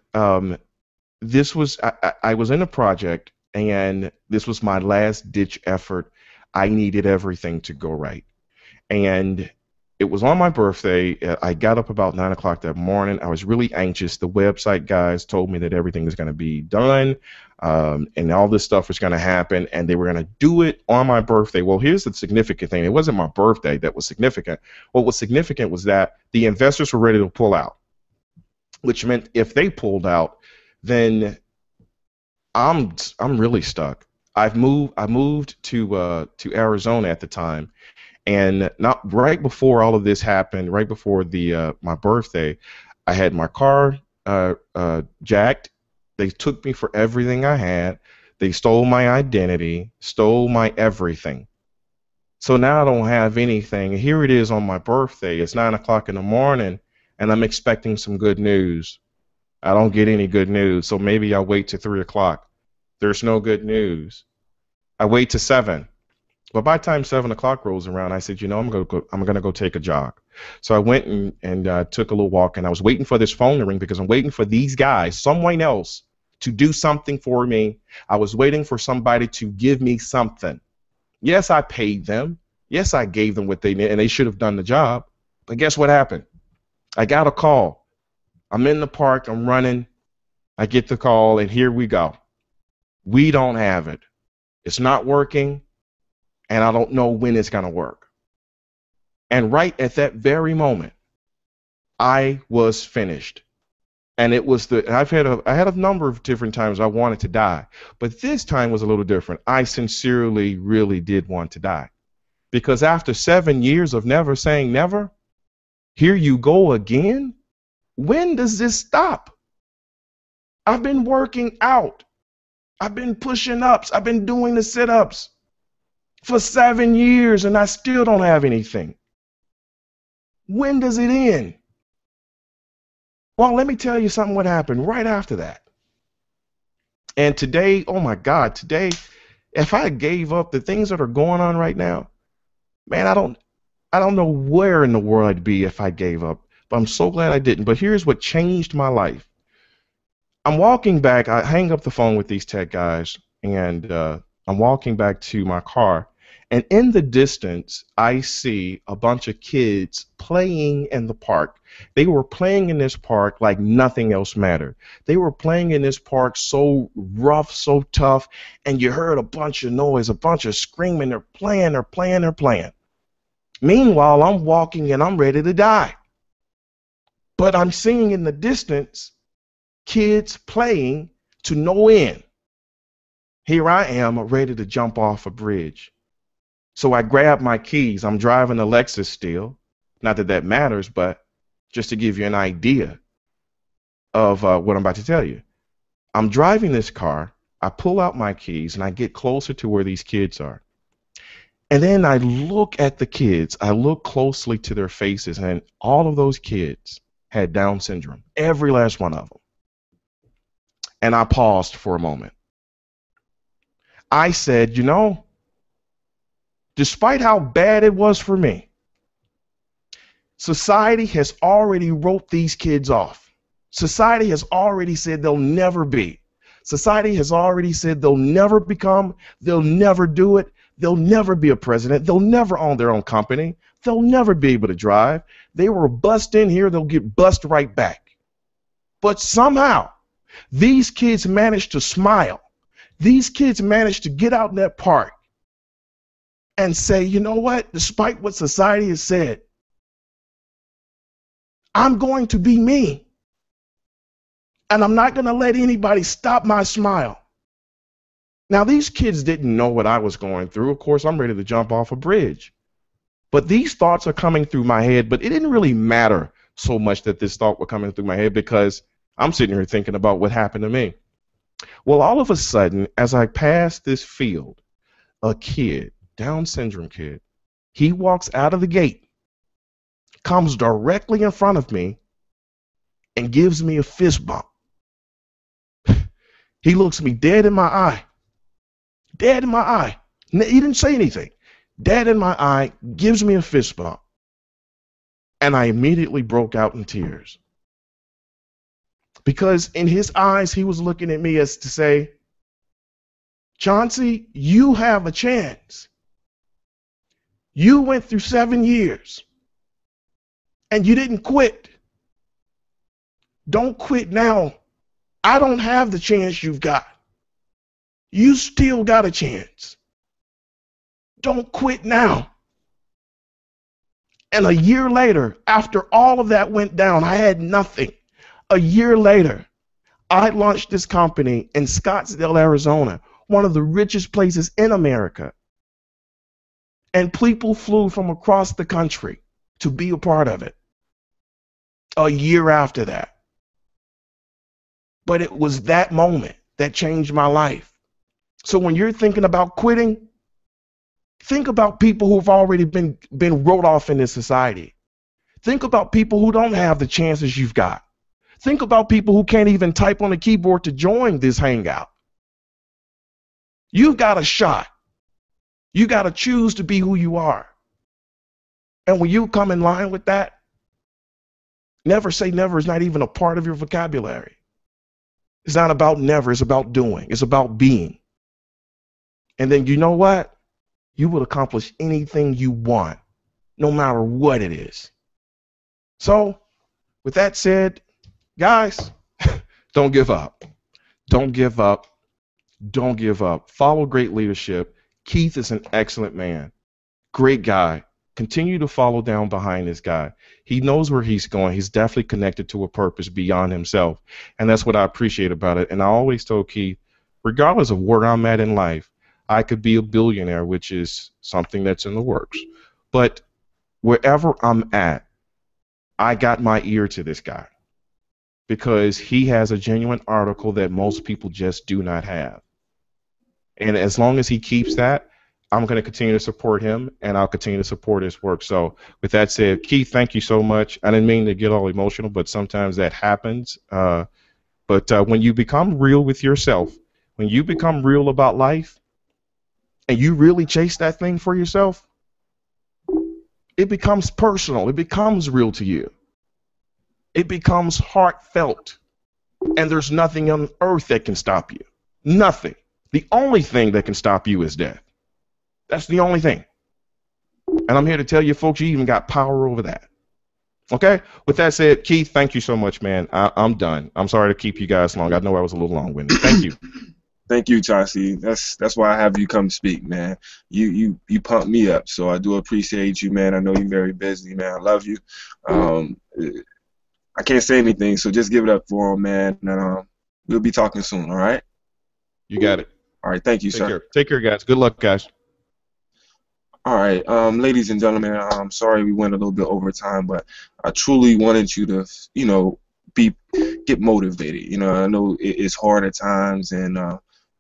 this was, I was in a project, and this was my last ditch effort. I needed everything to go right, and it was on my birthday. I got up about 9 o'clock that morning. I was really anxious. The website guys told me that everything was going to be done, and all this stuff was going to happen, and they were going to do it on my birthday. Well, here's the significant thing. It wasn't my birthday that was significant. What was significant was that the investors were ready to pull out, which meant if they pulled out, then I'm really stuck. I moved to Arizona at the time. And not right before all of this happened, right before my birthday, I had my car jacked. They took me for everything I had. They stole my identity, stole my everything. So now I don't have anything. Here it is on my birthday. It's 9 o'clock in the morning, and I'm expecting some good news. I don't get any good news, so maybe I'll wait till 3 o'clock. There's no good news. I wait till 7. But by the time 7 o'clock rolls around, I said, you know, I'm gonna go take a jog. So I went and took a little walk, and I was waiting for this phone to ring because I'm waiting for these guys, someone else, to do something for me. I was waiting for somebody to give me something. Yes, I paid them. Yes, I gave them what they needed, and they should have done the job. But guess what happened? I got a call. I'm in the park. I'm running. I get the call, and here we go. We don't have it. It's not working. And I don't know when it's going to work. And right at that very moment, I was finished. And it was I had a number of different times I wanted to die, but this time was a little different. I sincerely really did want to die, because after 7 years of never saying never, here you go again. When does this stop? I've been working out. I've been pushing ups. I've been doing the sit-ups for 7 years, and I still don't have anything. When does it end? Well, let me tell you something what happened right after that. And today, oh my God, today, if I gave up the things that are going on right now, man, I don't know where in the world I'd be if I gave up. But I'm so glad I didn't. But here's what changed my life. I'm walking back. I hang up the phone with these tech guys, and I'm walking back to my car. And in the distance, I see a bunch of kids playing in the park. They were playing in this park like nothing else mattered. They were playing in this park so rough, so tough, and you heard a bunch of noise, a bunch of screaming. They're playing, they're playing, they're playing. Meanwhile, I'm walking and I'm ready to die. But I'm seeing in the distance kids playing to no end. Here I am ready to jump off a bridge. So I grab my keys. I'm driving a Lexus still. Not that that matters, but just to give you an idea of what I'm about to tell you. I'm driving this car. I pull out my keys, and I get closer to where these kids are. And then I look at the kids. I look closely to their faces, and all of those kids had Down syndrome. Every last one of them. And I paused for a moment. I said, you know, despite how bad it was for me, society has already wrote these kids off. Society has already said they'll never be. Society has already said they'll never become, they'll never do it, They'll never be a president. They'll never own their own company. They'll never be able to drive. They were bust in here, they'll get bust right back. But somehow, these kids managed to smile. These kids managed to get out in that park and say, you know what, despite what society has said, I'm going to be me. And I'm not going to let anybody stop my smile. Now, these kids didn't know what I was going through. Of course, I'm ready to jump off a bridge. But these thoughts are coming through my head, but it didn't really matter so much that this thought was coming through my head because I'm sitting here thinking about what happened to me. Well, all of a sudden, as I pass this field, a kid, Down syndrome kid, he walks out of the gate, comes directly in front of me, and gives me a fist bump. He looks me dead in my eye. Dead in my eye. He didn't say anything. Dead in my eye, gives me a fist bump. And I immediately broke out in tears. Because in his eyes, he was looking at me as to say, Chauncey, you have a chance. You went through 7 years and you didn't quit. Don't quit now. I don't have the chance you've got. You still got a chance. Don't quit now. And a year later, after all of that went down, I had nothing. A year later, I launched this company in Scottsdale, Arizona, one of the richest places in America. And people flew from across the country to be a part of it. A year after that. But it was that moment that changed my life. So when you're thinking about quitting, think about people who've already been wrote off in this society. Think about people who don't have the chances you've got. Think about people who can't even type on a keyboard to join this hangout. You've got a shot. You got to choose to be who you are. And when you come in line with that, never say never is not even a part of your vocabulary. It's not about never, it's about doing. It's about being. And then you know what? You will accomplish anything you want, no matter what it is. So, with that said, guys, don't give up. Don't give up. Don't give up. Follow great leadership. Keith is an excellent man. Great guy. Continue to follow down behind this guy. He knows where he's going. He's definitely connected to a purpose beyond himself. And that's what I appreciate about it. And I always told Keith, regardless of where I'm at in life, I could be a billionaire, which is something that's in the works. But wherever I'm at, I got my ear to this guy because he has a genuine article that most people just do not have. And as long as he keeps that, I'm going to continue to support him, and I'll continue to support his work. So with that said, Keith, thank you so much. I didn't mean to get all emotional, but sometimes that happens. But when you become real with yourself, when you become real about life, and you really chase that thing for yourself, it becomes personal. It becomes real to you. It becomes heartfelt. And there's nothing on earth that can stop you. Nothing. The only thing that can stop you is death. That's the only thing. And I'm here to tell you, folks, you even got power over that. Okay? With that said, Keith, thank you so much, man. I'm done. I'm sorry to keep you guys long. I know I was a little long-winded. Thank you. Thank you, Chauncey. That's why I have you come speak, man. You pump me up, so I do appreciate you, man. I know you're very busy, man. I love you. I can't say anything, so just give it up for him, man. And we'll be talking soon, all right? You got it. All right, thank you, sir. Take care, guys. Good luck, guys. All right, ladies and gentlemen, I'm sorry we went a little bit over time, but I truly wanted you to, get motivated. I know it's hard at times, and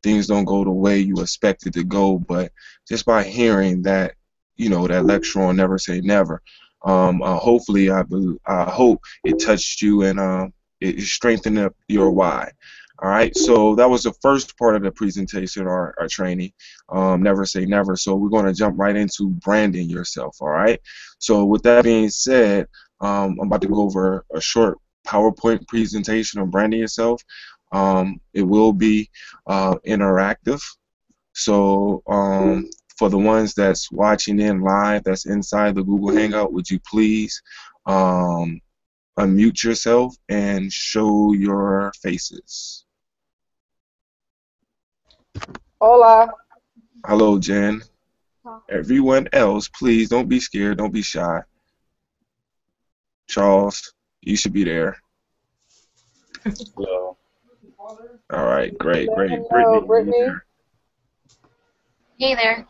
things don't go the way you expect it to go, but just by hearing that, that lecture on Never Say Never, hopefully I hope it touched you and it strengthened up your why. All right, so that was the first part of the presentation, our training, Never Say Never. So we're going to jump right into branding yourself, all right? So with that being said, I'm about to go over a short PowerPoint presentation on branding yourself. It will be interactive. So for the ones that's watching in live, that's inside the Google Hangout, would you please unmute yourself and show your faces? Hola. Hello, Jen. Everyone else, please don't be scared, don't be shy. Charles, you should be there. Hello. All right, great. Hello, Brittany, Brittany. you Hey there.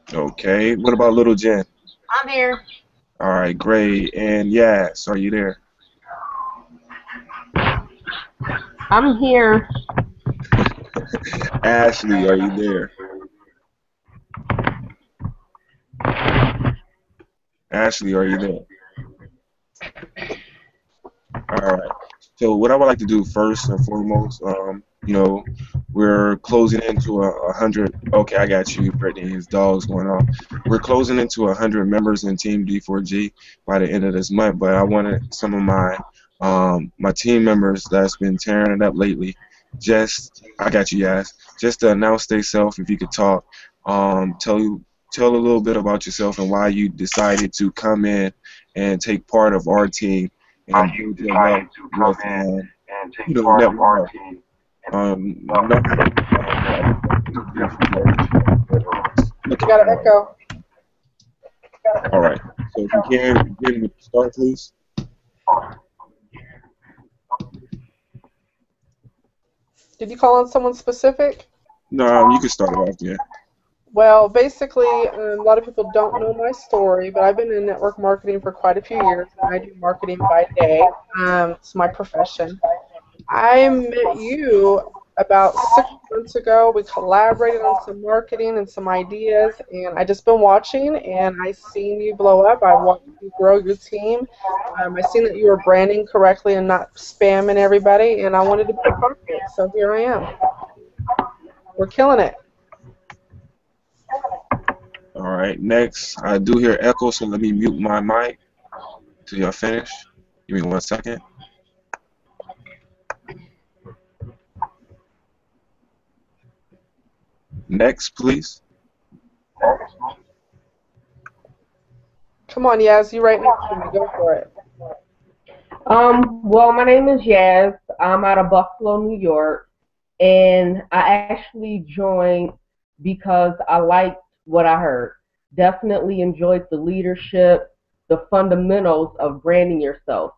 there? Okay. What about little Jen? I'm here. All right, great. And Yas, are you there? I'm here. Ashley, are you there? Ashley, are you there? All right. So what I would like to do first and foremost, you know, we're closing into 100. Okay, I got you, Brittany. His dog's going off. We're closing into 100 members in Team D4G by the end of this month. But I wanted some of my my team members that's been tearing it up lately. I got you guys. Just to announce themselves, if you could talk, tell a little bit about yourself and why you decided to come in and take part of our team and build your wealth with network. You got an echo. All right. So if you can begin with the start, please. Did you call on someone specific? No, you can start it off, yeah. Well, basically, a lot of people don't know my story, but I've been in network marketing for quite a few years, and I do marketing by day. It's my profession. I met you about 6 months ago. We collaborated on some marketing and some ideas, and I just been watching, and I seen you blow up. I watched you grow your team. I seen that you were branding correctly and not spamming everybody, and I wanted to be a part of it, so here I am. We're killing it. All right. Next, I do hear echo, so let me mute my mic till y'all finish. Give me 1 second. Next, please. Come on, Yaz, you right next to me. Go for it. Well, my name is Yaz. I'm out of Buffalo, New York, and I actually joined because I liked what I heard. Definitely enjoyed the leadership, the fundamentals of branding yourself.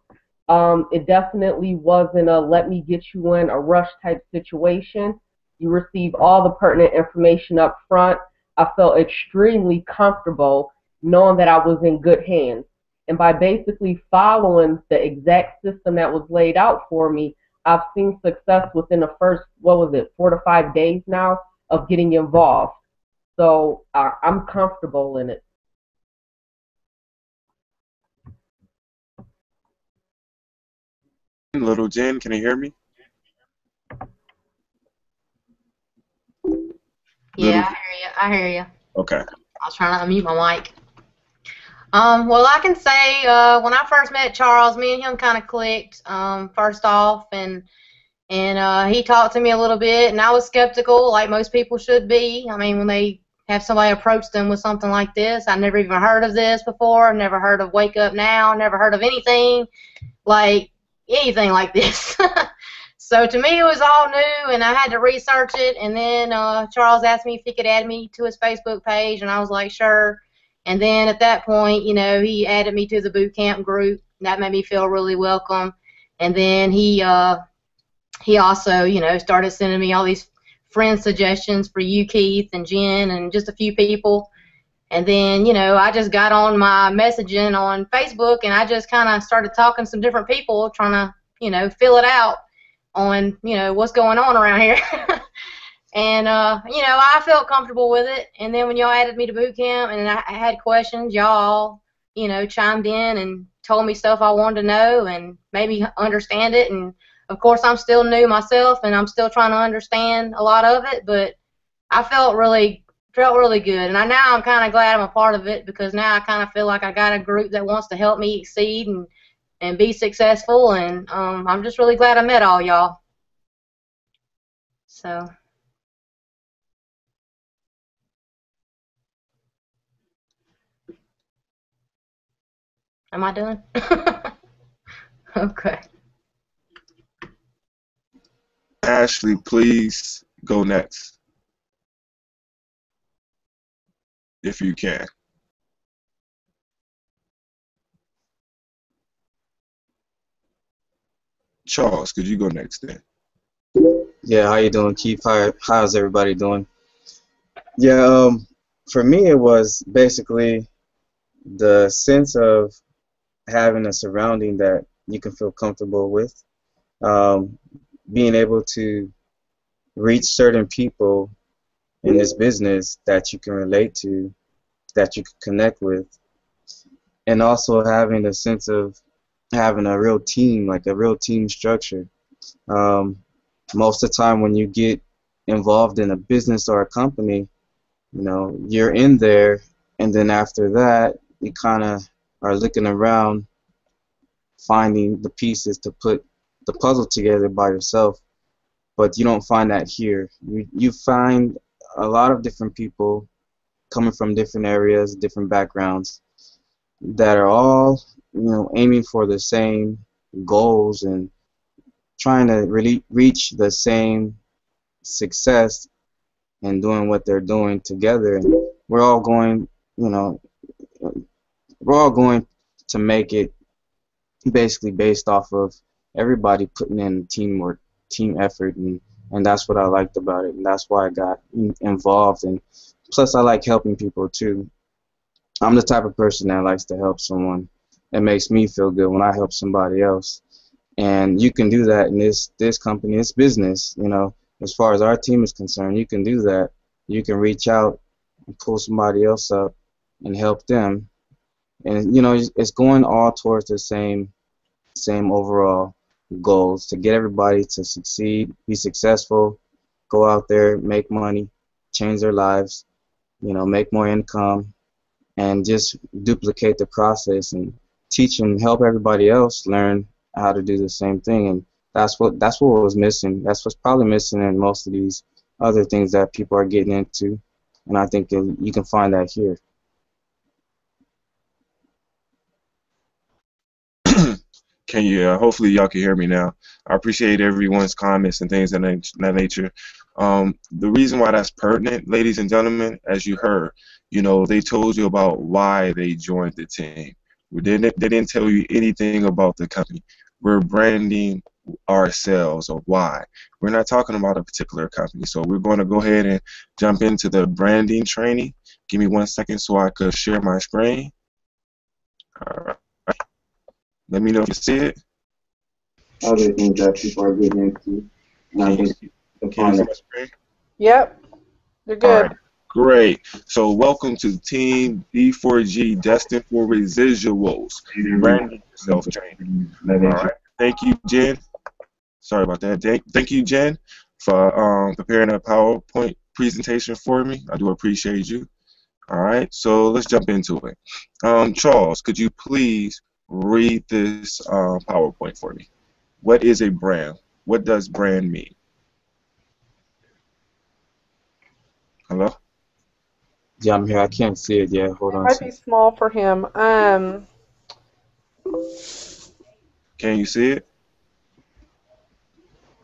It definitely wasn't a let me get you in a rush type situation. You receive all the pertinent information up front. I felt extremely comfortable knowing that I was in good hands. And by basically following the exact system that was laid out for me, I've seen success within the first, 4 to 5 days now of getting involved. So I'm comfortable in it. Little Jen, can you hear me? Yeah, I hear you. Okay. I was trying to unmute my mic. Well, I can say when I first met Charles, me and him kind of clicked first off, and he talked to me a little bit, and I was skeptical, like most people should be. I mean, when they have somebody approach them with something like this, I never even heard of this before, never heard of Wake Up Now, never heard of anything like this. So to me, it was all new, and I had to research it. And then Charles asked me if he could add me to his Facebook page, and I was like, sure. And then at that point, you know, he added me to the boot camp group. That made me feel really welcome. And then he also, you know, started sending me all these friend suggestions for you, Keith, and Jen, and just a few people. And then, you know, I just got on my messaging on Facebook, and I just kind of started talking to some different people, trying to, you know, fill it out on, you know, what's going on around here. And, you know, I felt comfortable with it. And then when y'all added me to boot camp and I had questions, y'all, you know, chimed in and told me stuff I wanted to know and made me understand it. And, of course, I'm still new myself, and I'm still trying to understand a lot of it. But I felt really good. And now I'm kind of glad I'm a part of it, because now I kind of feel like I got a group that wants to help me exceed and be successful. And I'm just really glad I met all y'all. So... Am I done? Okay. Ashley, please go next, if you can. Charles, could you go next then? Yeah, how you doing, Keith? How's everybody doing? Yeah, for me it was basically the sense of having a surrounding that you can feel comfortable with, um, being able to reach certain people in this business that you can relate to, that you can connect with, and also having a sense of having a real team, like a real team structure. Um, Most of the time when you get involved in a business or a company, you know, you're in there, and then after that, you kind of are looking around, finding the pieces to put the puzzle together by yourself. But you don't find that here. You find a lot of different people coming from different areas, different backgrounds, that are all, you know, aiming for the same goals and trying to really reach the same success and doing what they're doing together. And we're all going, you know, we're all going to make it basically based off of everybody putting in teamwork, team effort, and that's what I liked about it, and that's why I got involved. And plus, I like helping people too. I'm the type of person that likes to help someone. It makes me feel good when I help somebody else. And you can do that in this company, this business, you know, as far as our team is concerned, you can do that. You can reach out and pull somebody else up and help them. And, you know, it's going all towards the same overall goals, to get everybody to succeed, be successful, go out there, make money, change their lives, you know, make more income, and just duplicate the process and teach and help everybody else learn how to do the same thing. And that's what was missing. That's what's probably missing in most of these other things that people are getting into. And I think you can find that here. Can you? Hopefully, y'all can hear me now. I appreciate everyone's comments and things of that nature. The reason why that's pertinent, ladies and gentlemen, as you heard, you know, they told you about why they joined the team. They didn't tell you anything about the company. We're branding ourselves, or why. We're not talking about a particular company. So we're going to go ahead and jump into the branding training. Give me 1 second so I could share my screen. All right. Let me know if you see it. Other things that people are getting into. And I think Can you see my screen? Yep, you're All good. right, great. So welcome to Team D4G, Destined for Residuals, branding yourself training. All right. Thank you, Jen. Sorry about that. Thank you, Jen, for preparing a PowerPoint presentation for me. I do appreciate you. All right, so let's jump into it. Charles, could you please read this PowerPoint for me? What is a brand? What does brand mean? Hello? Yeah, I'm here. I can't see it yet. Hold It on. might be small for him. Can you see it?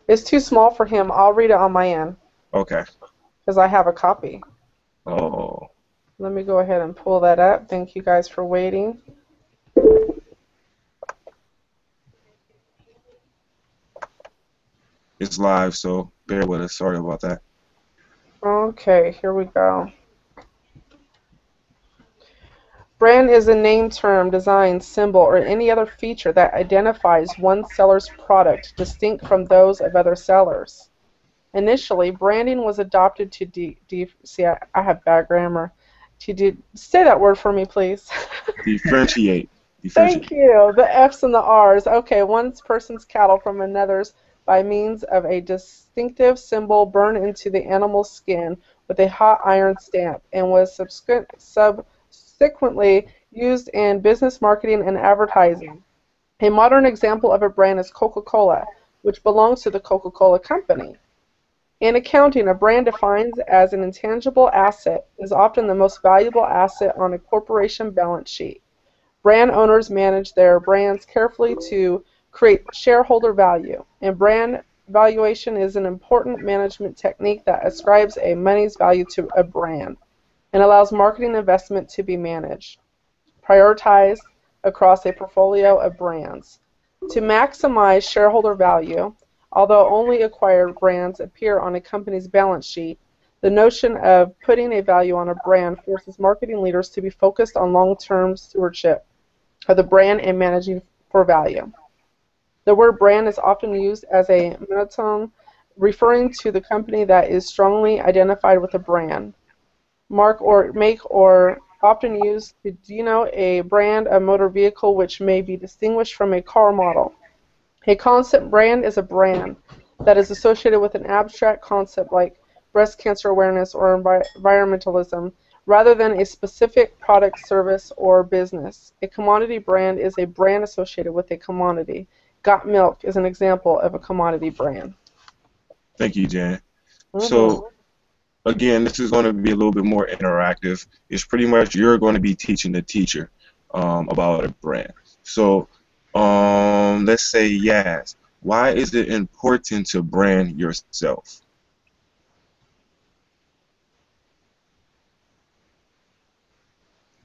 It's too small for him. I'll read it on my end Okay. because I have a copy. Oh. Let me go ahead and pull that up. Thank you guys for waiting. It's live, so bear with us. Sorry about that. Okay, here we go. Brand is a name, term, design, symbol, or any other feature that identifies one seller's product distinct from those of other sellers. Initially, branding was adopted to see, I have bad grammar. Say that word for me, please. Differentiate. Thank you. The F's and the R's. Okay, one person's cattle from another's by means of a distinctive symbol burned into the animal's skin with a hot iron stamp, and was subsequently used in business marketing and advertising. A modern example of a brand is Coca-Cola, which belongs to the Coca-Cola Company. In accounting, a brand defined as an intangible asset is often the most valuable asset on a corporation balance sheet. Brand owners manage their brands carefully to create shareholder value, and brand valuation is an important management technique that ascribes a money's value to a brand and allows marketing investment to be managed, prioritized across a portfolio of brands. To maximize shareholder value, although only acquired brands appear on a company's balance sheet, the notion of putting a value on a brand forces marketing leaders to be focused on long-term stewardship of the brand and managing for value. The word brand is often used as a monotone, referring to the company that is strongly identified with a brand. Mark or make or often used to denote a brand of motor vehicle which may be distinguished from a car model. A concept brand is a brand that is associated with an abstract concept like breast cancer awareness or environmentalism, rather than a specific product, service, or business. A commodity brand is a brand associated with a commodity. Got Milk is an example of a commodity brand. Thank you, Jen. So, again, this is going to be a little bit more interactive. It's pretty much you're going to be teaching the teacher about a brand. So, let's say Yaz. Why is it important to brand yourself?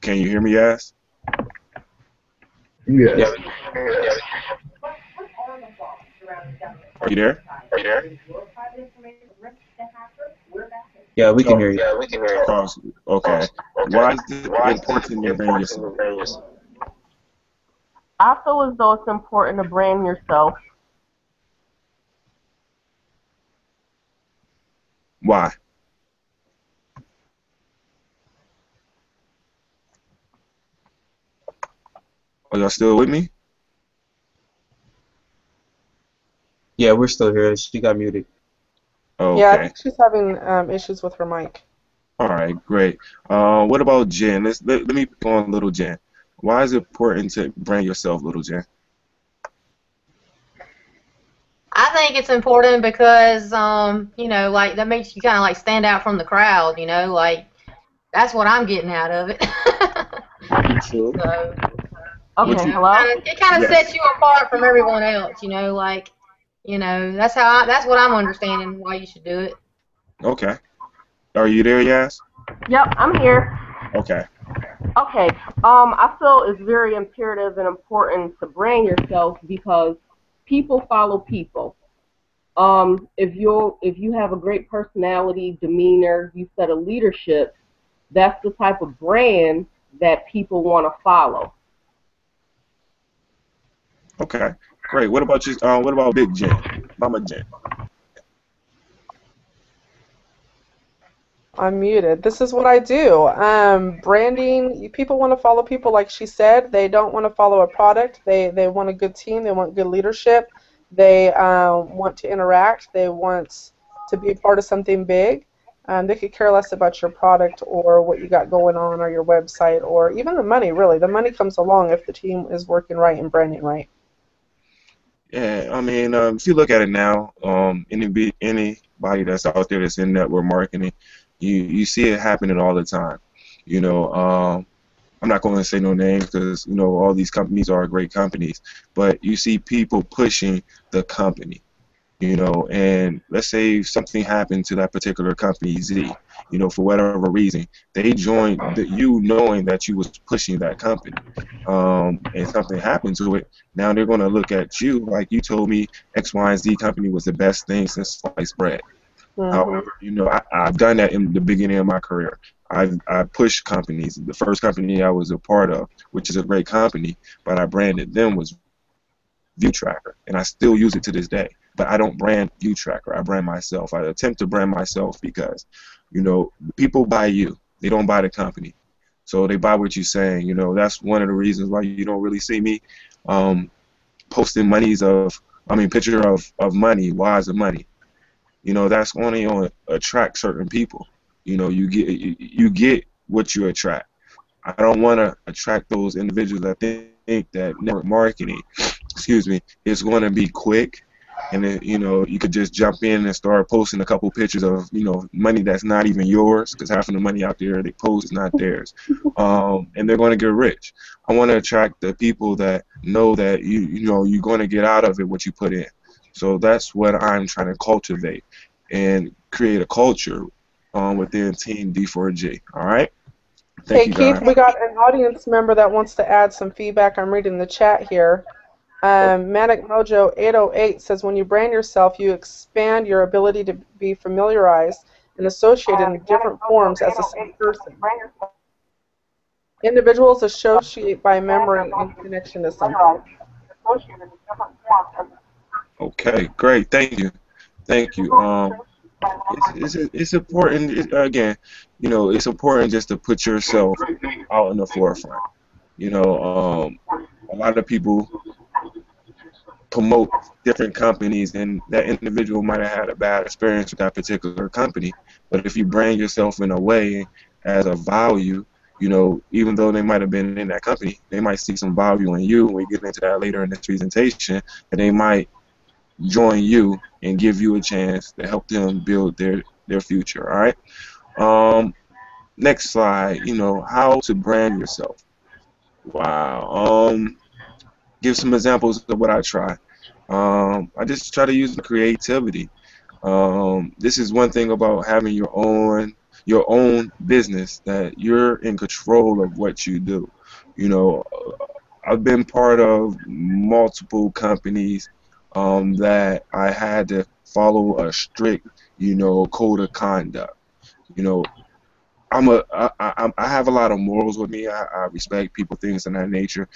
Can you hear me, Yaz? Yes. Are you there? Yeah, we can hear you. Okay. Why is it important to brand yourself? I feel as though it's important to brand yourself. Why? Are y'all still with me? Yeah, we're still here. She got muted. Okay. Yeah, I think she's having issues with her mic. All right, great. What about Jen? Let me go on little Jen. Why is it important to brand yourself, little Jen? I think it's important because, you know, like that makes you kind of like stand out from the crowd, you know, like that's what I'm getting out of it. True. So, Okay, hello? it kind of Yes. sets you apart from everyone else, you know, like, you know, that's what I'm understanding why you should do it. Okay. Are you there, Yaz? Yep, I'm here. Okay. Okay, I feel it's very imperative and important to brand yourself because people follow people. If you have a great personality, demeanor, you set a leadership, that's the type of brand that people want to follow. Okay. Great. What about you? What about Big Jen, Mama Jen? I'm muted. This is what I do. Branding, people want to follow people, like she said. They don't want to follow a product. They want a good team. They want good leadership. They want to interact. They want to be a part of something big. They could care less about your product or what you got going on or your website or even the money, really. The money comes along if the team is working right and branding right. Yeah, I mean, if you look at it now, anybody that's out there that's in network marketing, you see it happening all the time. You know, I'm not going to say no names because you know all these companies are great companies, but you see people pushing the company. You know, and let's say something happened to that particular company Z, you know, for whatever reason, they joined you knowing that you was pushing that company, and something happened to it. Now they're going to look at you like you told me X, Y, and Z company was the best thing since sliced bread. Mm-hmm. However, you know, I've done that in the beginning of my career. I pushed companies. The first company I was a part of, which is a great company, but I branded them was ViewTracker, and I still use it to this day. But I don't brand ViewTracker. I brand myself. I attempt to brand myself because, you know, people buy you. They don't buy the company. So they buy what you're saying. You know, that's one of the reasons why you don't really see me posting picture of money, wise of money. You know, that's only on attract certain people. You know, you get what you attract. I don't want to attract those individuals that think that network marketing, is going to be quick and then, you know, you could just jump in and start posting a couple pictures of, you know, money that's not even yours, because half of the money out there they post is not theirs, and they're going to get rich. I want to attract the people that know that you know you're going to get out of it what you put in. So that's what I'm trying to cultivate and create a culture within Team D4G. All right. Thank Hey you, Keith, guys. we got an audience member that wants to add some feedback. I'm reading the chat here. Manic Mojo 808 says, when you brand yourself, you expand your ability to be familiarized and associated in different forms as the same person. Individuals associate by memory and connection to something. Okay, great. Thank you. Thank you. It's important. Again, you know, it's important just to put yourself out in the forefront. You know, a lot of people promote different companies, and that individual might have had a bad experience with that particular company. But if you brand yourself in a way as a value, you know, even though they might have been in that company, they might see some value in you. We get into that later in this presentation, and they might join you and give you a chance to help them build their future. All right. Next slide. You know how to brand yourself. Wow. Give some examples of what I try. I just try to use my creativity. This is one thing about having your own business, that you're in control of what you do. You know, I've been part of multiple companies that I had to follow a strict, you know, code of conduct. You know, I have a lot of morals with me. I respect people, things of that nature.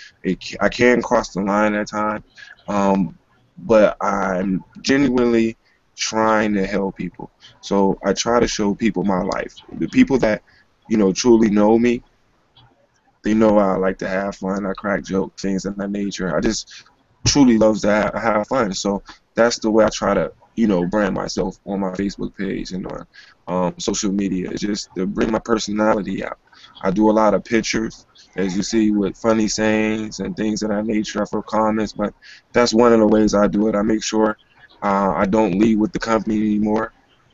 I can cross the line at times, but I'm genuinely trying to help people. So I try to show people my life. The people that, you know, truly know me, they know I like to have fun. I crack jokes, things of that nature. I just truly love to have fun. So that's the way I try to, you know, brand myself on my Facebook page and on social media. It's just to bring my personality out. I do a lot of pictures, as you see, with funny sayings and things of that nature for comments, but that's one of the ways I do it. I make sure I don't lead with the company anymore.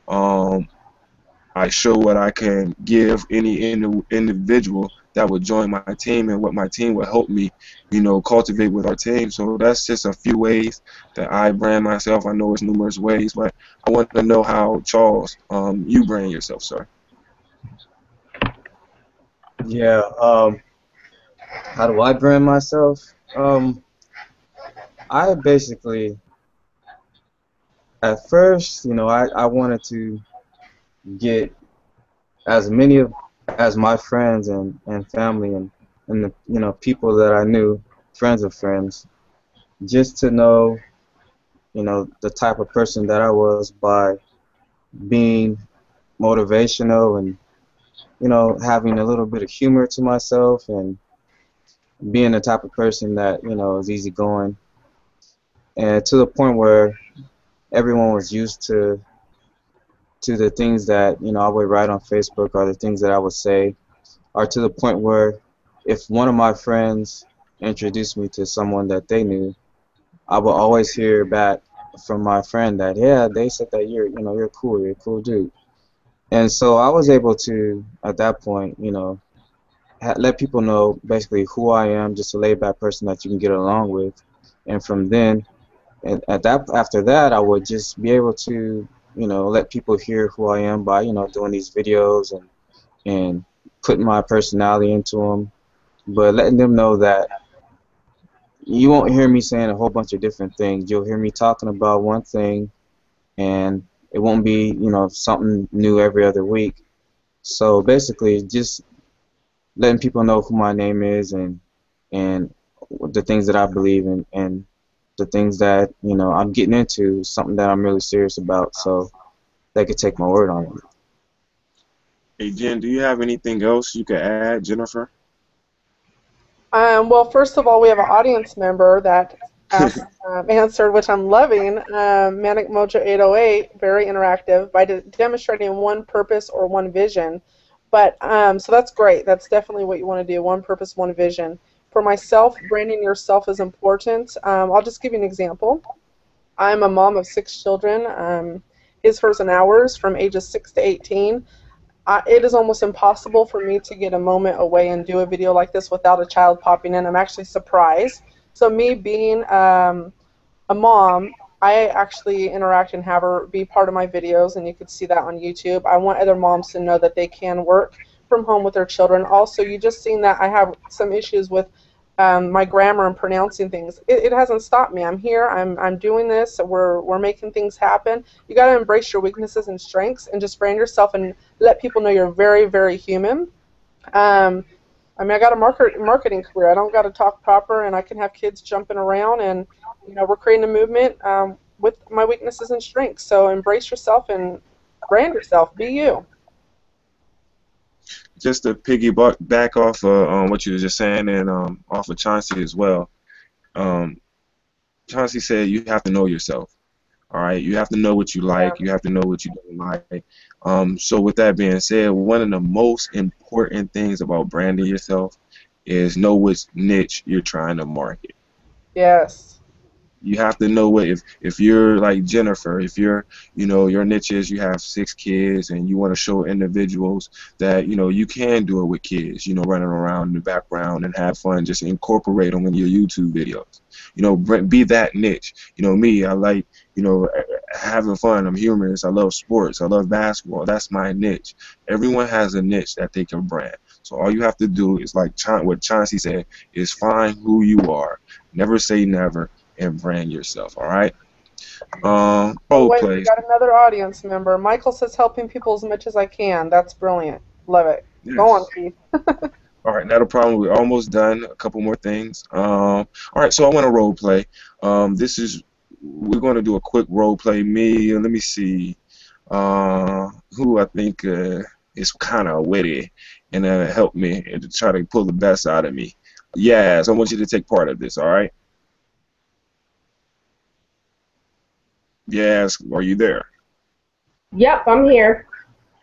Um, I show what I can give any individual that would join my team, and what my team would help me, you know, cultivate with our team. So that's just a few ways that I brand myself. I know it's numerous ways, but I want to know how, Charles, you brand yourself, sir. Yeah. How do I brand myself? I basically, at first, you know, I wanted to get as many of as my friends and family and the, you know, people that I knew, friends of friends, just to know, you know, the type of person that I was by being motivational and, you know, having a little bit of humor to myself and being the type of person that, you know, is easygoing, and to the point where everyone was used to the things that, you know, I would write on Facebook, or the things that I would say, or to the point where if one of my friends introduced me to someone that they knew, I would always hear back from my friend that, yeah, they said that you're, you know, you're a cool dude. And so I was able to, at that point, you know, let people know basically who I am, just a laid-back person that you can get along with. And from then, after that, I would just be able to, you know, let people hear who I am by, you know, doing these videos and putting my personality into them, but letting them know that you won't hear me saying a whole bunch of different things. You'll hear me talking about one thing, and it won't be, you know, something new every other week. So basically, just letting people know who my name is and the things that I believe in, and the things that, you know, I'm getting into, something that I'm really serious about, so they could take my word on it. Hey, Jen, do you have anything else you could add, Jennifer? Well, first of all, we have an audience member that asked, answered, which I'm loving. Manic Mojo 808, very interactive, by demonstrating one purpose or one vision. But so that's great. That's definitely what you want to do. One purpose, one vision. For myself, branding yourself is important. I'll just give you an example. I'm a mom of 6 children, his, hers, and ours, from ages 6 to 18. It is almost impossible for me to get a moment away and do a video like this without a child popping in. I'm actually surprised. So me being a mom, I actually interact and have her be part of my videos, and you can see that on YouTube. I want other moms to know that they can work from home with their children. Also, you just seen that I have some issues with my grammar and pronouncing things. It hasn't stopped me. I'm here. I'm doing this. We're making things happen. You got to embrace your weaknesses and strengths and just brand yourself and let people know you're very, very human. I mean, I got a marketing career. I don't got to talk proper, and I can have kids jumping around, and we're creating a movement with my weaknesses and strengths. So embrace yourself and brand yourself. Be you. Just to piggyback back off on what you were just saying, and off of Chauncey as well. Chauncey said you have to know yourself. All right, you have to know what you like. You have to know what you don't like. So with that being said, one of the most important things about branding yourself is know which niche you're trying to market. Yes. You have to know what, if you're like Jennifer, if you're, your niche is you have 6 kids and you want to show individuals that, you can do it with kids, running around in the background and have fun, just incorporate them in your YouTube videos. Be that niche. Me, I like, having fun. I'm humorous. I love sports. I love basketball. That's my niche. Everyone has a niche that they can brand. So all you have to do is, like what Chauncey said, is find who you are. Never say never. And brand yourself, all right? Wait, we got another audience member. Michael says helping people as much as I can. That's brilliant. Love it. Yes. Go on, Keith. All right, not a problem. We're almost done. A couple more things. All right, so I want to role play. We're going to do a quick role play. Let me see who I think is kind of witty and help me and to try to pull the best out of me. Yes, I want you to take part of this, all right? Yes, are you there? Yep, I'm here.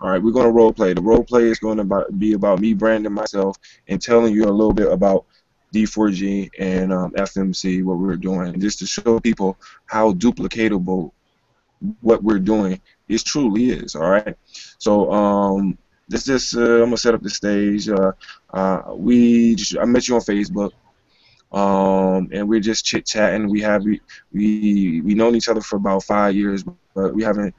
All right, we're going to role play. The role play is going to be about me branding myself and telling you a little bit about D4G and FMC, what we're doing, just to show people how duplicatable what we're doing truly is. All right. So I'm gonna set up the stage. I met you on Facebook. And we're just chit chatting. We known each other for about 5 years, but we haven't,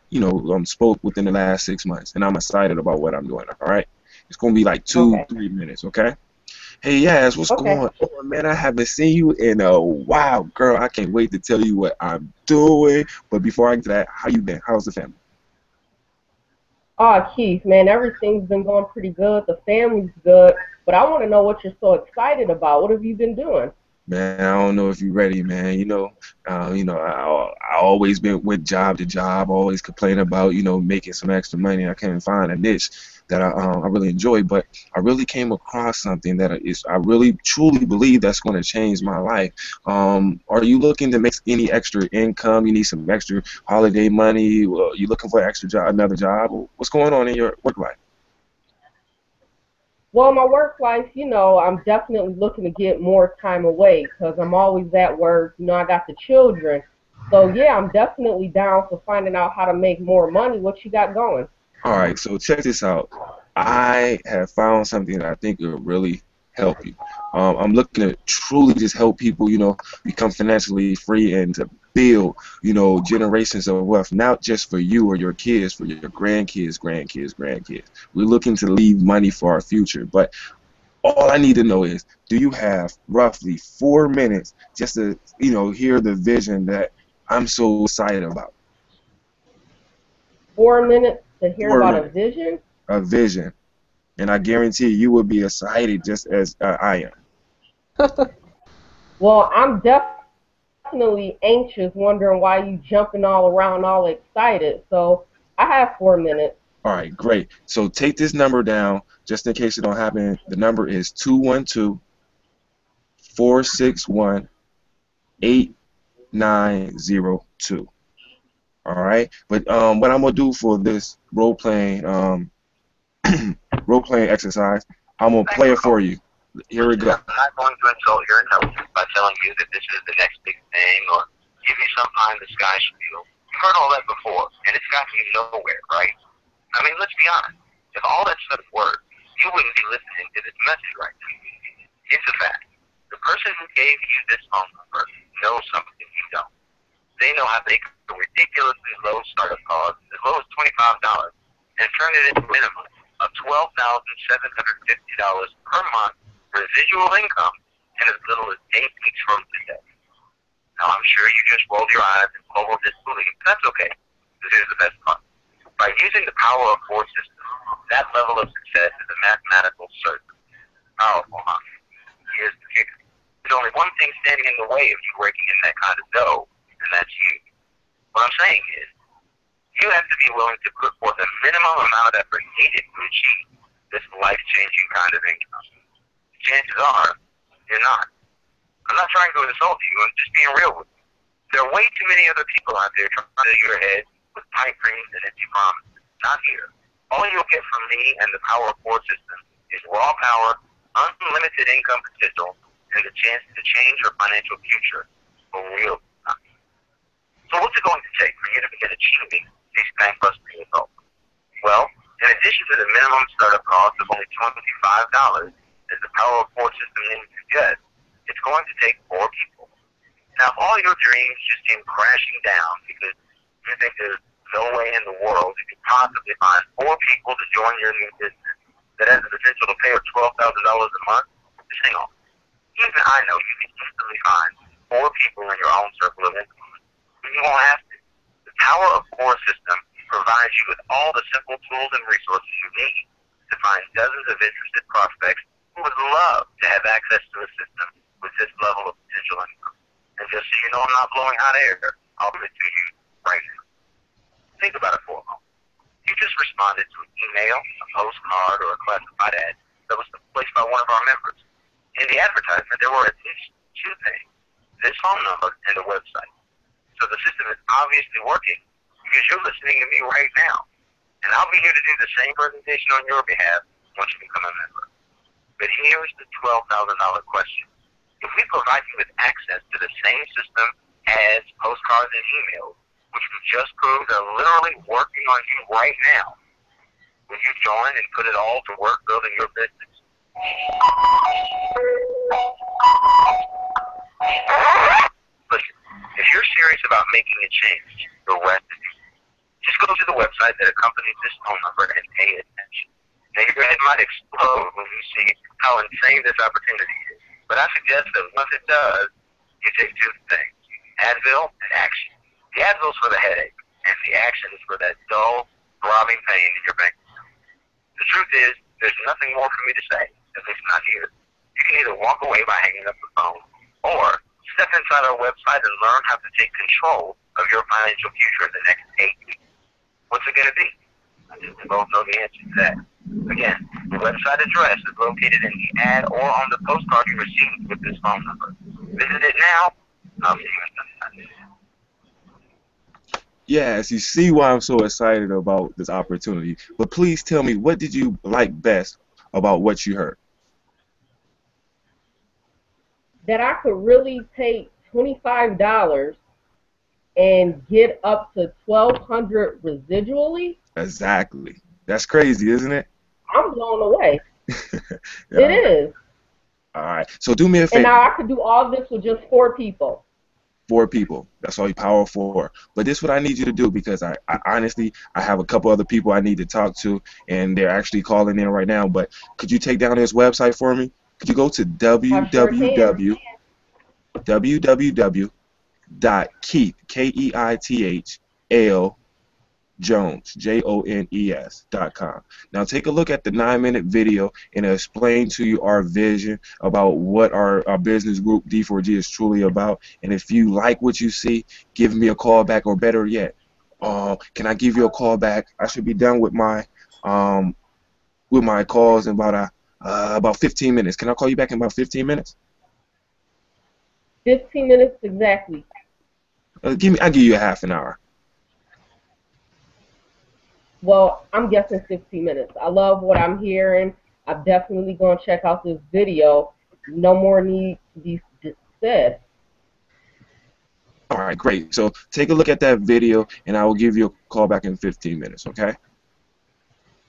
spoke within the last 6 months. And I'm excited about what I'm doing. All right, it's gonna be like 2-3 minutes. Okay. Hey, Yaz, what's going on, man? I haven't seen you in a while, girl. I can't wait to tell you what I'm doing. But before I get to that, how you been? How's the family? Oh, Keith, man, everything's been going pretty good. The family's good. But I want to know what you're so excited about. What have you been doing? Man, I don't know if you're ready, man. I always been with job to job, always complain about, making some extra money. I can't find a niche that I really enjoy, but I really came across something that I really truly believe that's going to change my life. Are you looking to make any extra income? You need some extra holiday money? You looking for an extra job, another job? What's going on in your work life? Well, my work life, I'm definitely looking to get more time away because I'm always at work. I got the children. So, yeah, I'm definitely down for finding out how to make more money. What you got going? All right, so check this out. I have found something that I think will really help you. I'm looking to truly just help people, become financially free and to build, generations of wealth, not just for you or your kids, for your grandkids. We're looking to leave money for our future. But all I need to know is, do you have roughly 4 minutes just to, hear the vision that I'm so excited about? 4 minutes to hear about a vision? A vision. And I guarantee you will be excited just as I am. Well, I'm definitely anxious, wondering why you jumping all around all excited. So I have 4 minutes. All right, great. So take this number down just in case it don't happen. The number is 212-461-8902. All right. But what I'm gonna do for this role playing exercise, I'm gonna play it for you. Here we go. I'm not going to insult your intelligence by telling you that this is the next big thing or give me some pie in the sky spiel. You've heard all that before, and it's gotten you nowhere, right? I mean, let's be honest. If all that stuff worked, you wouldn't be listening to this message right now. It's a fact. The person who gave you this phone number knows something you don't. They know how they could ridiculously low startup costs, as low as $25, and turn it into a minimum of $12,750 per month residual income in as little as 8 weeks from today. Now, I'm sure you just rolled your eyes in global disbelief, but that's okay, because here's the best part. By using the power of 4 systems, that level of success is a mathematical certainty. Powerful, huh? Here's the kicker. There's only one thing standing in the way of you breaking in that kind of dough, and that's you. What I'm saying is, you have to be willing to put forth a minimum amount of effort needed to achieve this life-changing kind of income. Chances are, you're not. I'm not trying to insult you, I'm just being real with you. There are way too many other people out there trying to fill your head with pipe dreams and empty promises. Not here. All you'll get from me and the Power of 4 system is raw power, unlimited income potential, and the chance to change your financial future for real. So what's it going to take for you to begin achieving these bankruptcy results? Well, in addition to the minimum startup cost of only $25, as the Power of 4 system name suggests, it's going to take 4 people. Now, if all your dreams just came crashing down because you think there's no way in the world you could possibly find 4 people to join your new business that has the potential to pay her $12,000 a month, just hang on. Even I know you can instantly find 4 people in your own circle of influence. But you won't have to. The Power of 4 system provides you with all the simple tools and resources you need to find dozens of interested prospects who would love to have access to a system with this level of potential income. And just so you know I'm not blowing hot air, I'll give it to you right now. Think about it for a moment. You just responded to an email, a postcard, or a classified ad that was placed by one of our members. In the advertisement, there were at least 2 things: this phone number and a website. So the system is obviously working because you're listening to me right now. And I'll be here to do the same presentation on your behalf once you become a member. But here's the $12,000 question. If we provide you with access to the same system as postcards and emails, which we just proved are literally working on you right now, will you join and put it all to work building your business? Listen, if you're serious about making a change, the rest is easy. Just go to the website that accompanies this phone number and pay attention. Now, your head might explode when you see how insane this opportunity is. But I suggest that once it does, you take 2 things: Advil and action. The Advil's for the headache, and the action is for that dull, throbbing pain in your bank account. The truth is, there's nothing more for me to say, at least not here. You can either walk away by hanging up the phone, or step inside our website and learn how to take control of your financial future in the next 8 weeks. What's it going to be? I think we both know the answer to that. Again, the website address is located in the ad or on the postcard you received with this phone number. Visit it now, and I'll see you in some time. Yes, you see why I'm so excited about this opportunity. But please tell me, what did you like best about what you heard? That I could really take $25 and get up to $1,200 residually. Exactly. That's crazy, isn't it? I'm blown away. Yeah. It is. All right. So do me a favor. And now I could do all this with just 4 people. 4 people. That's all you Power 4. But this is what I need you to do, because I honestly, I have a couple other people I need to talk to, and they're actually calling in right now. But could you take down this website for me? Could you go to www.keith, K-E-I-T-H-L Jones, Jones.com. Now take a look at the 9-minute video and explain to you our vision about what our business group D4G is truly about. And if you like what you see, give me a call back, or better yet, can I give you a call back? I should be done with my calls in about 15 minutes. Can I call you back in about 15 minutes? 15 minutes exactly. I'll give you a half an hour. Well, I'm guessing 15 minutes. I love what I'm hearing. I'm definitely going to check out this video. No more need to be said. All right, great. So take a look at that video, and I will give you a call back in 15 minutes, okay?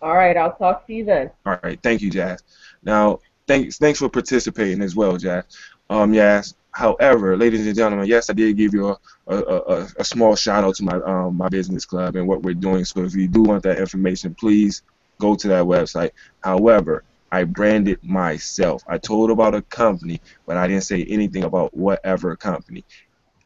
All right, I'll talk to you then. All right, thank you, Jazz. Now, thanks for participating as well, Jazz. Jazz. However, ladies and gentlemen, yes, I did give you a small shout out to my business club and what we're doing. So if you do want that information, please go to that website. However, I branded myself. I told about a company, but I didn't say anything about whatever company.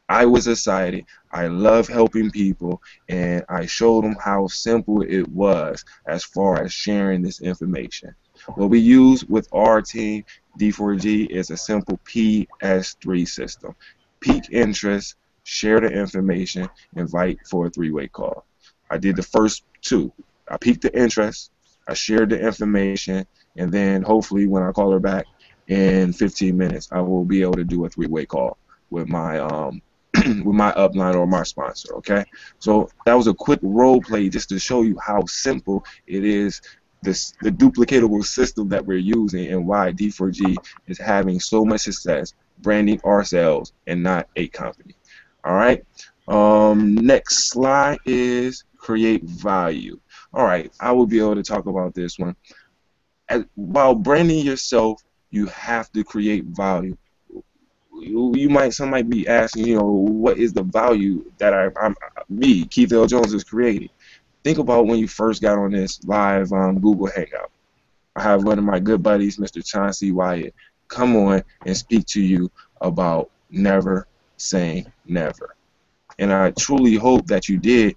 I was excited. I love helping people, and I showed them how simple it was as far as sharing this information. What we use with our team, D4G, is a simple PS3 system. Peak interest, share the information, invite for a three-way call. I did the first two. I peaked the interest, I shared the information, and then hopefully when I call her back in 15 minutes, I will be able to do a three-way call with my with my upline or my sponsor, okay? So that was a quick role play just to show you how simple it is, the duplicatable system that we're using, and why D4G is having so much success branding ourselves and not a company. All right. Next slide is create value. All right, I will be able to talk about this one. While branding yourself, you have to create value. Some might be asking, what is the value that me, Keith L. Jones, is creating? Think about when you first got on this live Google Hangout. I have one of my good buddies, Mr. Chauncey Wyatt, come on and speak to you about never saying never. And I truly hope that you did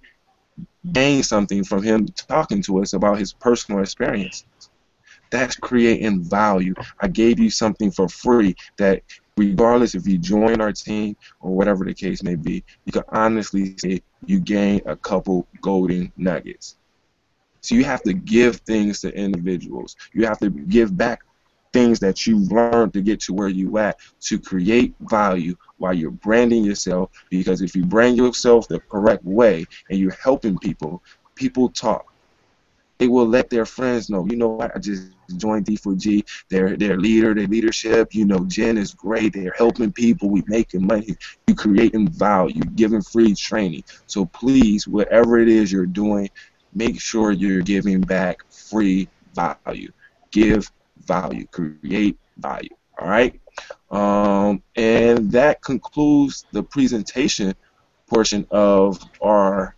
gain something from him talking to us about his personal experience. That's creating value. I gave you something for free that, regardless if you join our team or whatever the case may be, you can honestly say you gain a couple golden nuggets. So you have to give things to individuals. You have to give back things that you've learned to get to where you at, to create value while you're branding yourself. Because if you brand yourself the correct way and you're helping people, people talk. They will let their friends know, what, I just joined D4G, their leader, their leadership, Jen is great, they're helping people, we making money, you creating value, giving free training. So please, whatever it is you're doing, make sure you're giving back free value. Give value, create value, all right? And that concludes the presentation portion of our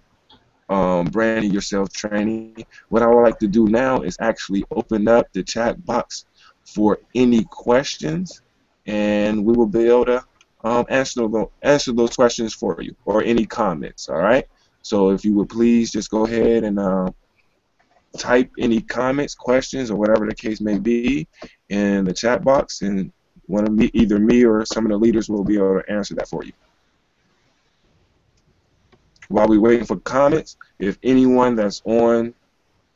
branding yourself training. What I would like to do now is actually open up the chat box for any questions, and we will be able to answer those questions for you, or any comments. All right. So if you would please just go ahead and type any comments, questions, or whatever the case may be in the chat box, and either me or some of the leaders will be able to answer that for you. While we're waiting for comments, if anyone that's on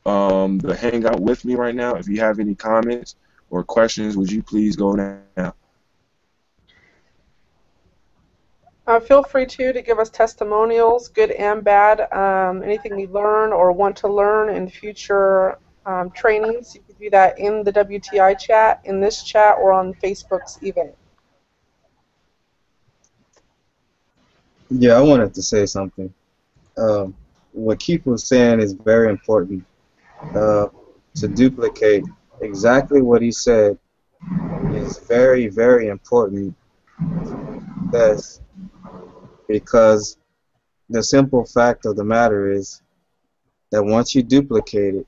the Hangout with me right now, if you have any comments or questions, would you please go now? Feel free to give us testimonials, good and bad, anything you learn or want to learn in future trainings. You can do that in the WTI chat, in this chat, or on Facebook's event. Yeah, I wanted to say something. What Keith was saying is very important. To duplicate exactly what he said is very, very important. Because the simple fact of the matter is that once you duplicate it,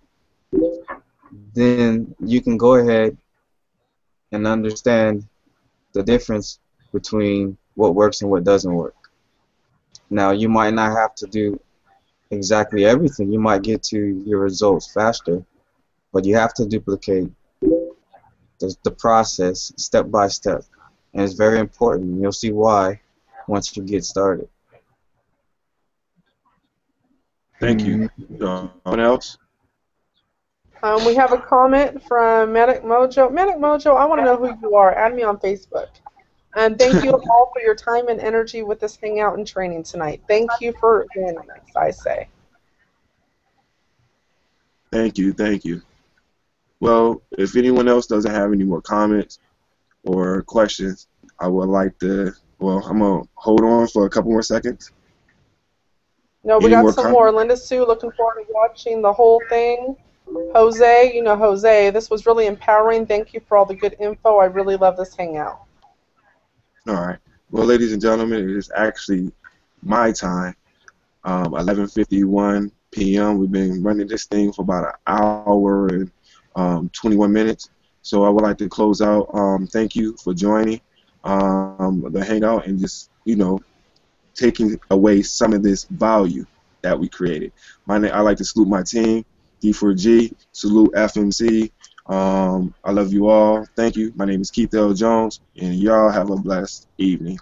then you can go ahead and understand the difference between what works and what doesn't work. Now, you might not have to do exactly everything. You might get to your results faster, but you have to duplicate the process step by step. And it's very important. You'll see why once you get started. Thank you. Anyone else? We have a comment from Medic Mojo. Medic Mojo, I want to know who you are. Add me on Facebook. And thank you all for your time and energy with this hangout and training tonight. Thank you for joining us, I say. Thank you, thank you. Well, if anyone else doesn't have any more comments or questions, I would like to Well, I'm going to hold on for a couple more seconds. No, we Any got more some more. Linda Sue, looking forward to watching the whole thing. Jose, you know Jose, this was really empowering. Thank you for all the good info. I really love this hangout. All right. Well, ladies and gentlemen, it is actually my time. 11:51 p.m. We've been running this thing for about an hour and 21 minutes. So I would like to close out. Thank you for joining the hangout and just, taking away some of this value that we created. I like to salute my team, D4G, salute FMC. I love you all. Thank you. My name is Keith L. Jones, and y'all have a blessed evening.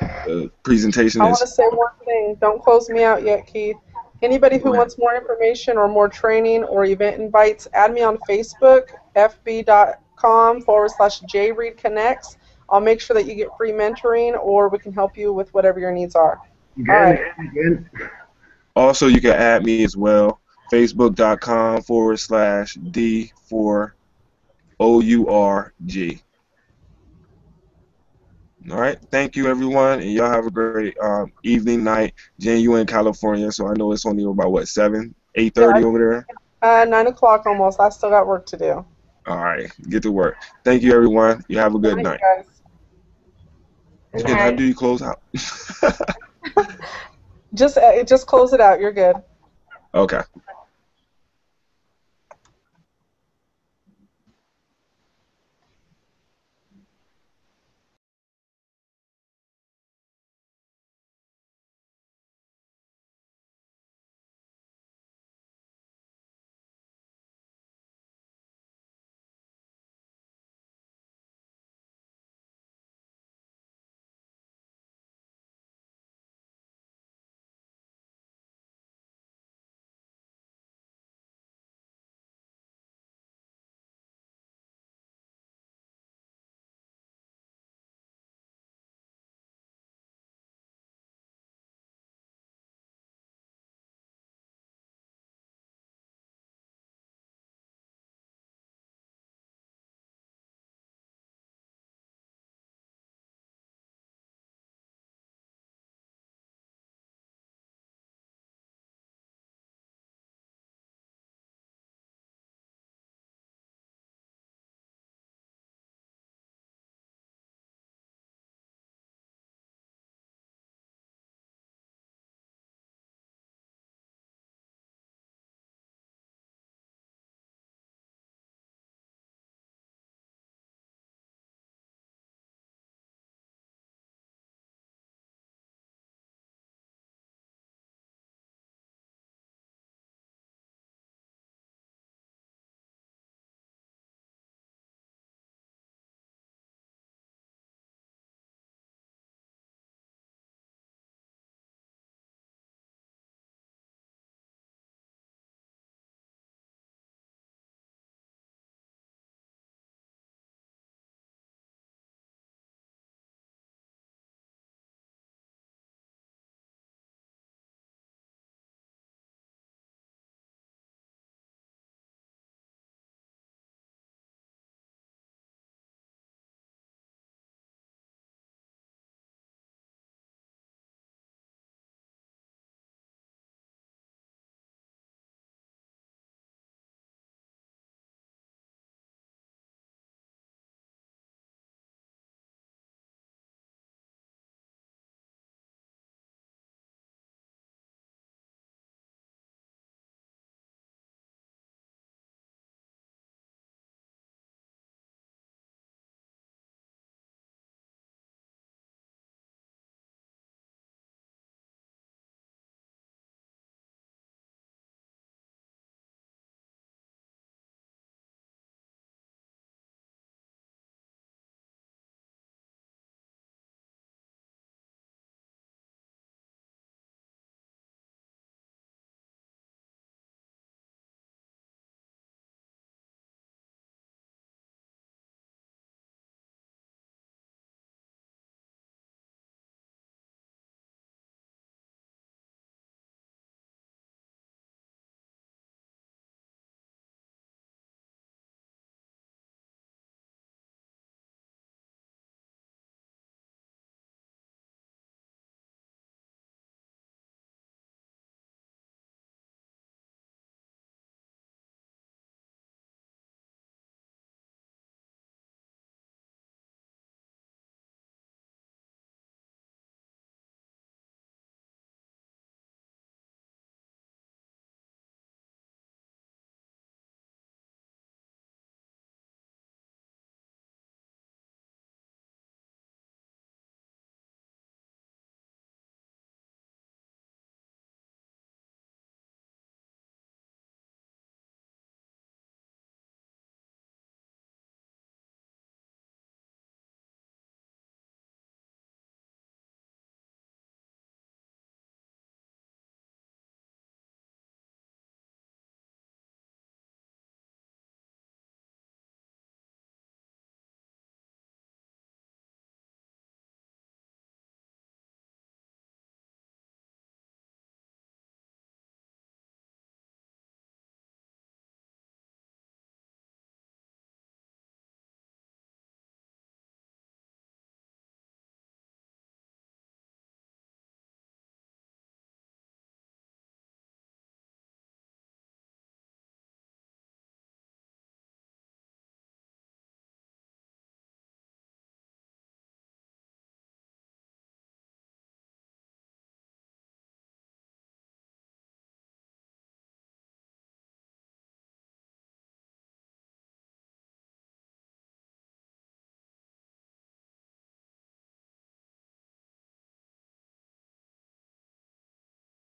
The presentation I is... want to say one thing. Don't close me out yet, Keith. Anybody who wants more information or more training or event invites, add me on Facebook, fb.com/jreedconnects. I'll make sure that you get free mentoring, or we can help you with whatever your needs are. All right. Also, you can add me as well, facebook.com/D4OURG. All right. Thank you, everyone, and y'all have a great evening, night. Jen, you in California, so I know it's only about, what, 8:30 over there? 9 o'clock almost. I still got work to do. All right. Get to work. Thank you, everyone. You have a good night. Guys. Jen, how do you close out? Just close it out. You're good. Okay.